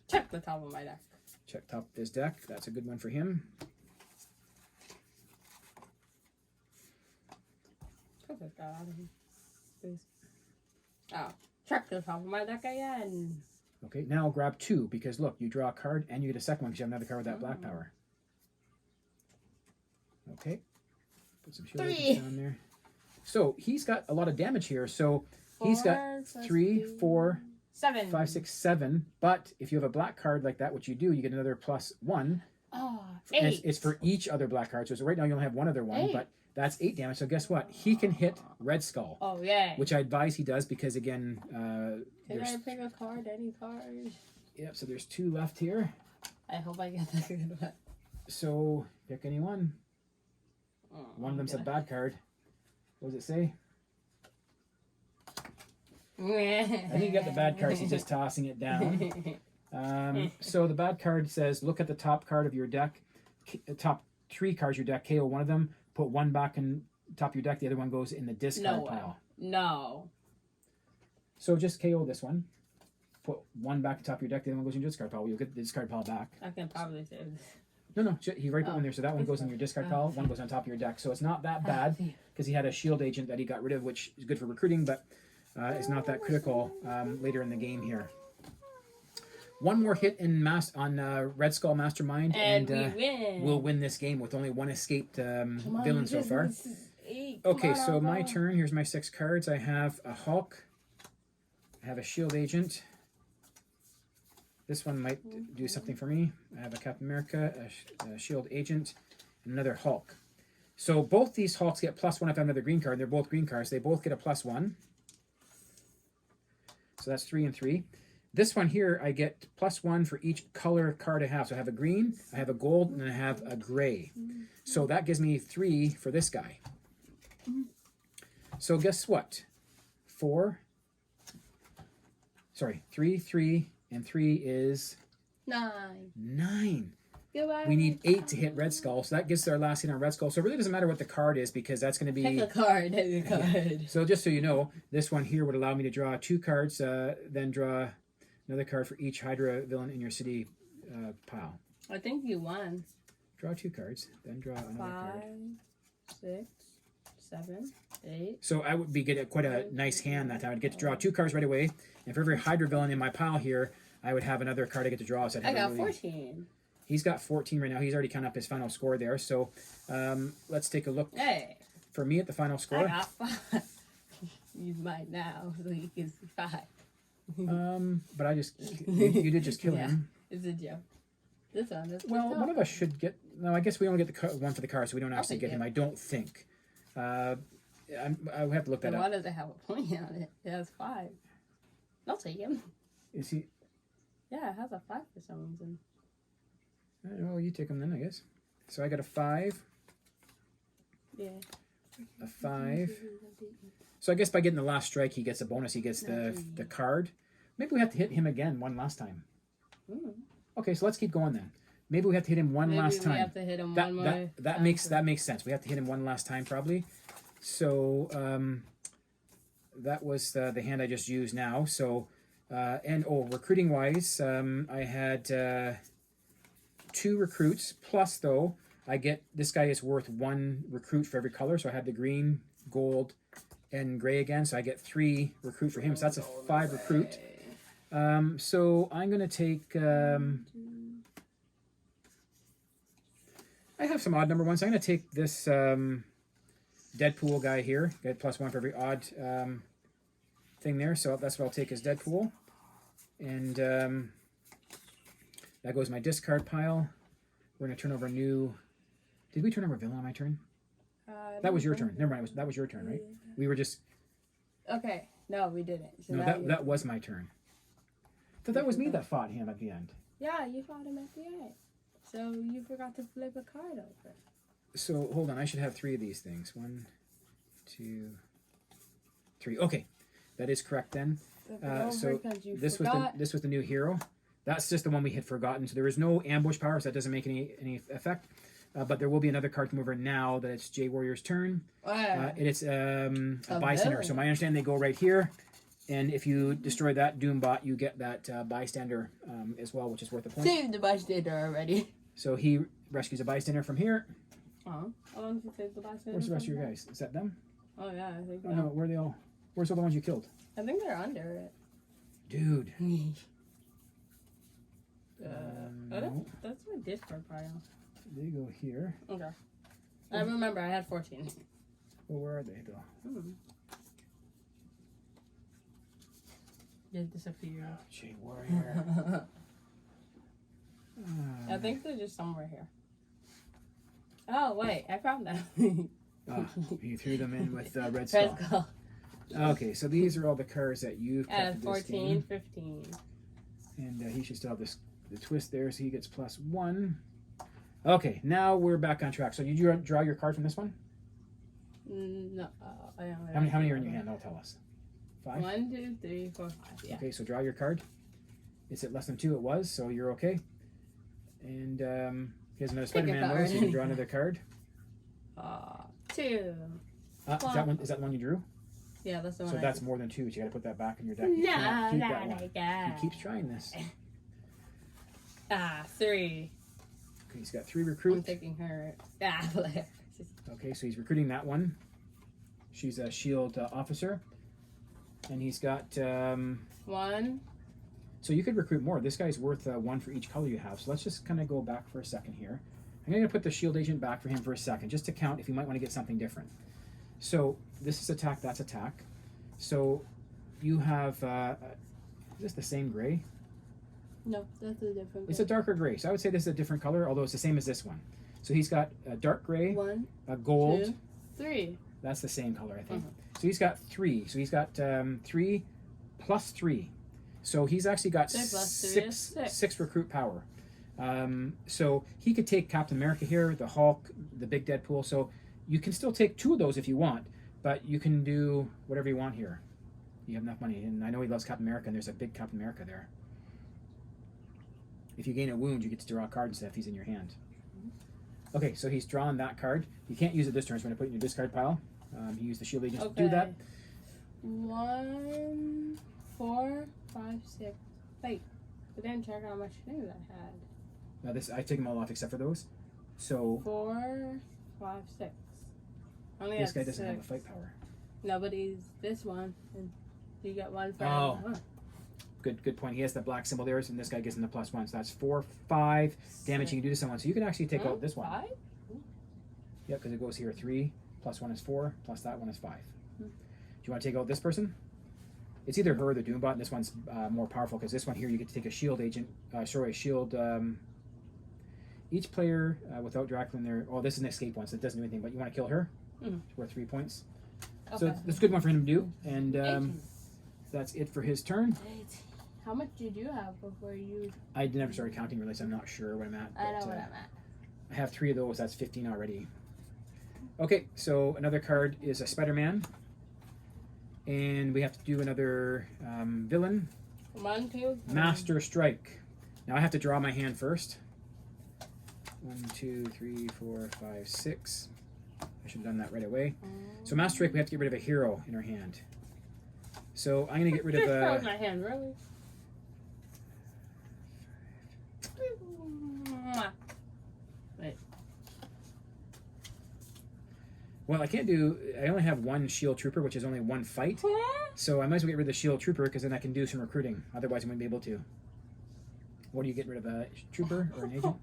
Check the top of my deck. Check top of his deck. That's a good one for him. Put this guy out of here, please. Oh, check the top of my deck again. Okay, now grab 2 because look, you draw a card and you get a second one because you have another card with that black power. Okay, put some shield 3 down there. So he's got a lot of damage here. So he's got 3, 4, 7, 5, 6, 7. But if you have a black card like that, which you do, you get another +1. Oh, And 8. it's for each other black card. So right now you only have one other one, 8. but that's 8 damage. So guess what? He can hit Red Skull. Oh, yeah. Which I advise he does because again, Can I pick a card? Any card? Yep. So there's 2 left here. I hope I get the good one. So pick any one. Oh, One of them's a okay. bad card. What does it say? I I think you got the bad cards. He's just tossing it down. So the bad card says, look at the top card of your deck. Top 3 cards of your deck. KO one of them. Put 1 back in top of your deck. The other one goes in the discard pile. No. So just KO this one. Put 1 back in top of your deck. The other one goes in your discard pile. You'll get the discard pile back. I can probably save this. No. He already put one there. So that one goes in your discard pile. One goes on top of your deck. So it's not that bad because he had a shield agent that he got rid of, which is good for recruiting, but it's not that critical later in the game here. One more hit in on Red Skull Mastermind, and we win. We'll win this game with only 1 escaped villain so far. This is 8. Okay, Come on, so my Alva. turn. Here's my 6 cards. I have a Hulk. I have a Shield Agent. This one might do something for me. I have a Captain America, a Shield Agent, and another Hulk. So both these Hulks get +1 if I have another green card. They're both green cards. They both get a +1. So that's 3 and 3. This one here, I get +1 for each color card I have. So I have a green, I have a gold, and I have a gray. So that gives me 3 for this guy. So guess what? 3, 3, and 3 is 9. 9. Goodbye. We need 8 to hit Red Skull. So that gets our last hit on Red Skull. So it really doesn't matter what the card is because that's going to be... Pick a card. Pick a card. So just so you know, this one here would allow me to draw 2 cards, then draw another card for each Hydra villain in your city pile. I think you won. Draw 2 cards, then draw another 5, card. 6, 7, 8. So I would be getting quite a nice hand that time. I'd get to draw 2 cards right away. And for every Hydra villain in my pile here, I would have another card I get to draw. So I'd have I got a really... 14. He's got 14 right now. He's already counted up his final score there. So let's take a look. Hey. For me at the final I score. got 5. You might now, so you can see 5. But I just... You did just kill Yeah. him. It's a joke. This one is Well, one of us should get... No, I guess we only get the one for the car, so we don't actually take get him. it. I don't think. I would have to look that Then why up. does it have a point on it? It has 5. I'll take him. Is he... Yeah, it has a 5 for some reason. Well, you take him then, I guess. So I got a 5, Yeah. a 5. So I guess by getting the last strike, he gets a bonus. He gets the card. Maybe we have to hit him again one last time. Okay, so let's keep going then. Maybe we have to hit him one last time. We have to hit him that one more that time makes for- that makes sense. We have to hit him one last time probably. So that was the hand I just used now. So recruiting wise, I had 2 recruits plus though I get this guy is worth 1 recruit for every color. So I had the green, gold, and gray again. So I get 3 recruit for him. So that's a 5 recruit. So I'm gonna take. I have some odd number ones. I'm going to take this Deadpool guy here. Get +1 for every odd thing there. So that's what I'll take as Deadpool. And that goes in my discard pile. We're going to turn over a new... Did we turn over a villain on my turn? That was your turn. Never mind. That was your turn, right? We were just... Okay. No, we didn't. So No, now that was my turn. I thought that was me that fought him at the end. Yeah, you fought him at the end. So you forgot to flip a card over. So, hold on. I should have 3 of these things. 1, 2, 3. Okay. That is correct then. So this was the new hero. That's just the one we had forgotten. So there is no ambush power, so that doesn't make any effect. But there will be another card come over now that it's Jay Warrior's turn. It's a bystander. So my understanding, they go right here. And if you destroy that Doombot, you get that bystander as well, which is worth a point. Saved the bystander already. So he rescues a bystander from here. How long did you save the bystander? Where's the rest of your guys? Is that them? Oh, yeah, I think Oh, no, where are they all? Where's all the ones you killed? I think they're under it. Dude. No. That's my Discord pile. They go here. Okay. I remember I had 14. Well, where are they, though? They disappeared. Jay Warrior. I think they're just somewhere here. Oh, wait. I found them. You threw them in with Red Skull. Red Skull. Okay, so these are all the cards that you've kept At for this 14, game. 15. And he should still have the twist there, so he gets +1. Okay, now we're back on track. So did you draw your card from this one? No. How many are in your hand? That'll tell us. 5? 1, 2, 3, 4, 5. Yeah. Okay, so draw your card. It's at less than 2. It was, so you're okay. And here's another Spider-Man though, so you can draw another card. 2. Is that the one you drew? Yeah, that's the one. So that's more than 2. So you got to put that back in your deck. No, Keep not that one. again. He keeps trying this. 3. Okay, he's got 3 recruits. I'm taking her. Okay, so he's recruiting that one. She's a shield officer. And he's got... 1. So you could recruit more. This guy's worth 1 for each color you have. So let's just kind of go back for a second here. I'm going to put the shield agent back for him for a second, just to count if you might want to get something different. So this is attack, that's attack. So you have... is this the same gray? No, that's a different. It's a darker gray. So I would say this is a different color, although it's the same as this one. So he's got a dark gray, 1, a gold. 2, 3. That's the same color, I think. So he's got 3. So he's got 3 plus 3. So he's actually got 6 recruit power. So he could take Captain America here, the Hulk, the big Deadpool. So you can still take 2 of those if you want, but you can do whatever you want here. You have enough money. And I know he loves Captain America, and there's a big Captain America there. If you gain a wound, you get to draw a card instead if he's in your hand. Okay, so he's drawn that card. You can't use it this turn, so I'm going to put it in your discard pile. He used the shield agent to do that. 1, 4, 5, 6. Wait, I didn't check how much things I had. Now I take them all off except for those. So 4, 5, 6. Only this guy had doesn't have a 6. fight power. Nobody's this one, and you get 1 for Oh. Good point. He has the black symbol there, and this guy gives him the +1. So that's 4, 5 damage you can do to someone. So you can actually take out this one. 5? Yep, because it goes here 3, +1 is 4, plus that one is 5. Do you want to take out this person? It's either her or the Doombot, and this one's more powerful because this one here you get to take a shield agent. Each player without Dracula in there. Oh, this is an escape one, so it doesn't do anything. But you want to kill her? It's worth 3 points. Okay. So it's a good one for him to do, and that's it for his turn. How much did you have before you? I never started counting really, so I'm not sure what I'm at. I know what I'm at. I have 3 of those. That's 15 already. Okay, so another card is a Spider-Man. And we have to do another villain. 1, 2, 3. Master Strike. Now I have to draw my hand first. 1, 2, 3, 4, 5, 6. I should have done that right away. So Master Strike, we have to get rid of a hero in our hand. So I'm going to get rid of a... my hand, really? Wait. Well, I can't do... I only have 1 Shield Trooper, which is only 1 fight. So I might as well get rid of the Shield Trooper, because then I can do some recruiting. Otherwise, I wouldn't be able to. What do you get rid of, a Trooper or an Agent?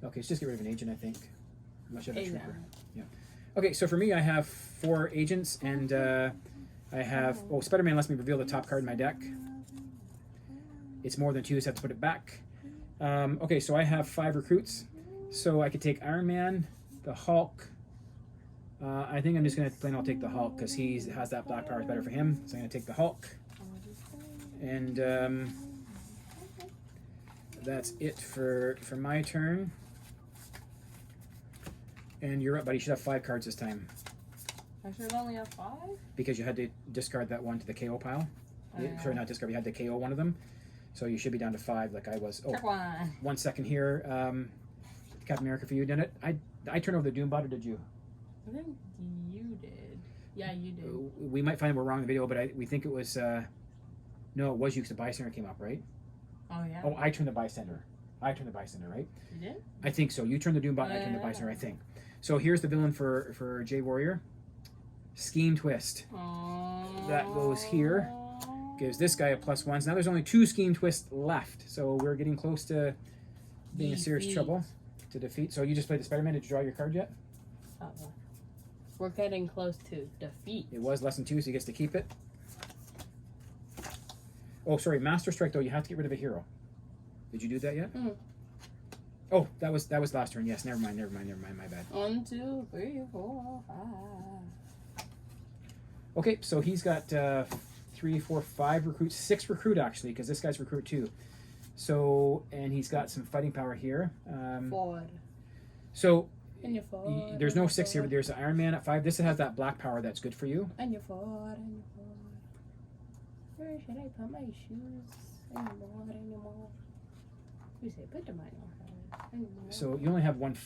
Okay, so just get rid of an Agent, I think. Unless you have a Trooper. Yeah. Okay, so for me, I have 4 Agents, and I have... Oh, Spider-Man lets me reveal the top card in my deck. It's more than 2, so I have to put it back. Okay, so I have 5 recruits. So I could take Iron Man, the Hulk. I think I'm just going to plain I'll take the Hulk because he has that black power is better for him. So I'm going to take the Hulk. And that's it for my turn. And you're up, buddy. You should have 5 cards this time. I should only have 5? Because you had to discard that one to the KO pile. Sorry, not discard. You had to KO one of them. So you should be down to 5 like I was. Oh, 1 second here. Captain America for you, did it? I turned over the Doombot, or did you? I think you did. Yeah, you did. We might find we're wrong in the video, but we think it was... no, it was you because the bystander came up, right? Oh, yeah? Oh, I turned the bystander. I turned the bystander, right? You did? I think so. You turned the Doombot and I turned the bystander, I think. So here's the villain for J Warrior. Scheme Twist. That goes here. Gives this guy a +1. So now there's only 2 Scheme Twists left. So we're getting close to being in serious trouble to defeat. So you just played the Spider-Man. Did you draw your card yet? We're getting close to defeat. It was less than 2, so he gets to keep it. Oh, sorry. Master Strike, though, you have to get rid of a hero. Did you do that yet? Mm. Oh, that was last turn. Yes, never mind. My bad. 1, 2, 3, 4, 5. Okay, so he's got 3, 4, 5 recruits. 6 recruit, actually, because this guy's recruit, too. So, and he's got some fighting power here. 4. So, And you're 4. there's no 6 here, but there's an Iron Man at 5. This has that black power that's good for you. And you're 4. And you're 4. Where should I put my shoes? Anymore. You say put them on. So you only have 1.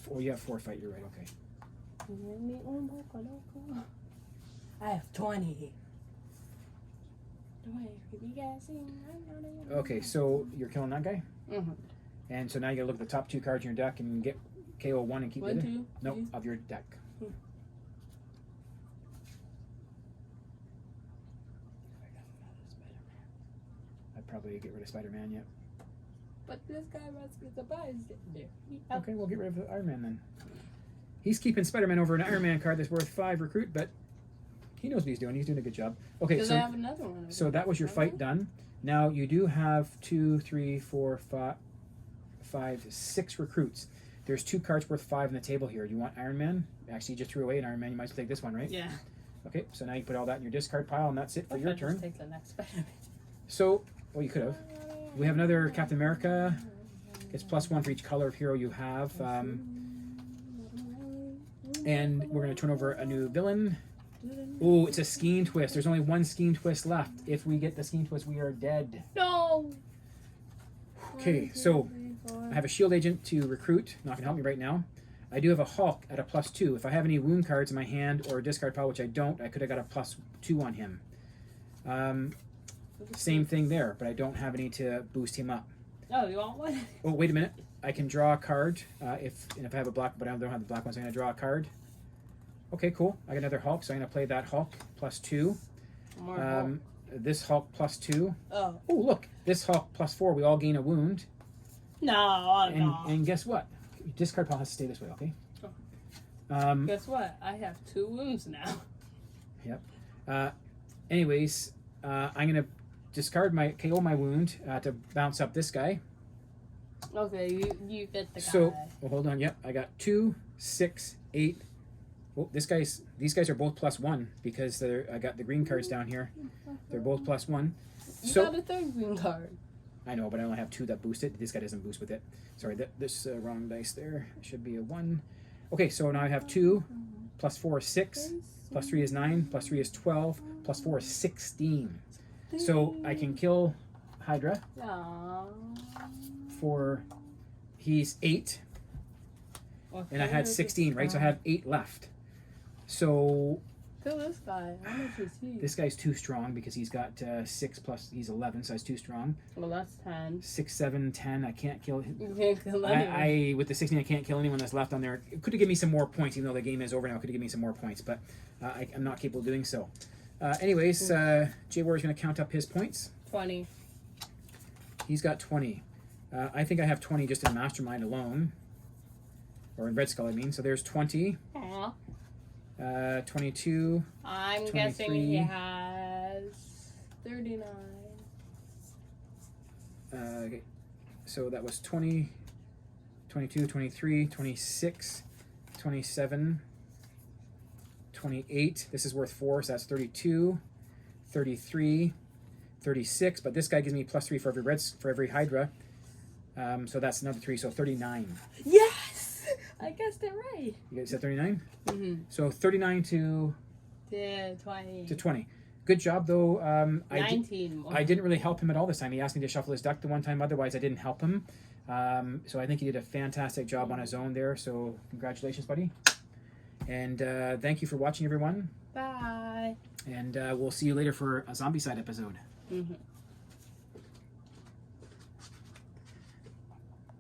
Or you have 4 fight. You're right. Okay. I have 20. Okay, so you're killing that guy? Mm-hmm. And so now you gotta look at the top 2 cards in your deck and get KO 1 and keep 1, it. 2, Nope, 3. of your deck. I'd probably get rid of Spider-Man, yeah. But this guy must be the bystander. Okay, we'll get rid of Iron Man then. He's keeping Spider-Man over an Iron Man card that's worth 5 recruit, but he knows what he's doing. He's doing a good job. Okay, Does I have another one? So that was your fight done. Now you do have 2, 3, 4, 5, 6 recruits. There's 2 cards worth 5 on the table here. You want Iron Man? Actually, you just threw away an Iron Man. You might as well take this one, right? Yeah. Okay, so now you put all that in your discard pile, and that's it for your turn. Just take the next Spider-Man. So, well, you could have. We have another Captain America. It's +1 for each color of hero you have. And we're going to turn over a new villain. Ooh, it's a Scheme Twist. There's only 1 Scheme Twist left. If we get the Scheme Twist, we are dead. No! Okay, so I have a Shield Agent to recruit. Not going to help me right now. I do have a Hulk at a +2. If I have any wound cards in my hand or a discard pile, which I don't, I could have got a +2 on him. Same thing there, but I don't have any to boost him up. Oh, you want one? Oh, wait a minute. I can draw a card if I have a black, but I don't have the black one, so I'm going to draw a card. Okay, cool. I got another Hulk, so I'm going to play that Hulk +2. More Hulk. This Hulk +2. Oh. Oh, look. This Hulk +4. We all gain a wound. No, no. And guess what? Discard pile has to stay this way, okay? Guess what? I have 2 wounds now. Yep. Anyways, I'm going to discard my KO my wound to bounce up this guy. Okay, you get the guy. So, well, hold on. Yep, I got 2, 6, 8. Oh, these guys are both +1 because I got the green cards down here. They're both +1. You got a 3rd green card. I know, but I only have 2 that boost it. This guy doesn't boost with it. Sorry, this wrong dice there. It should be a 1. Okay, so now I have 2, +4 is 6, +3 is 9, +3 is 12, +4 is 16. So I can kill Hydra for, he's 8, and I had 16, right? So I have 8 left. So kill this guy. How much is he? this guy's too strong because he's got 6 plus, he's 11, so he's too strong. Well, that's 10. 6, 7, 10, I can't kill him. You can't kill anyone. With the 16, I can't kill anyone that's left on there. It could have given me some more points, even though the game is over now. It could have given me some more points, but I'm not capable of doing so. Anyways, J Warrior's going to count up his points. 20. He's got 20. I think I have 20 just in Mastermind alone. Or in Red Skull, I mean. So there's 20. Aw. 22. I'm 23. guessing he has 39. Okay. So that was 20, 22, 23, 26, 27, 28. This is worth 4, so that's 32, 33, 36. But this guy gives me +3 for every Hydra. So that's another 3, so 39. Yes! I guessed it right. You guys said 39? Mm-hmm. So 39 to 20. 20. Good job, though. 19 more. I didn't really help him at all this time. He asked me to shuffle his deck the one time. Otherwise, I didn't help him. So I think he did a fantastic job on his own there. So congratulations, buddy. And thank you for watching, everyone. Bye. And we'll see you later for a Zombicide episode. Mm-hmm.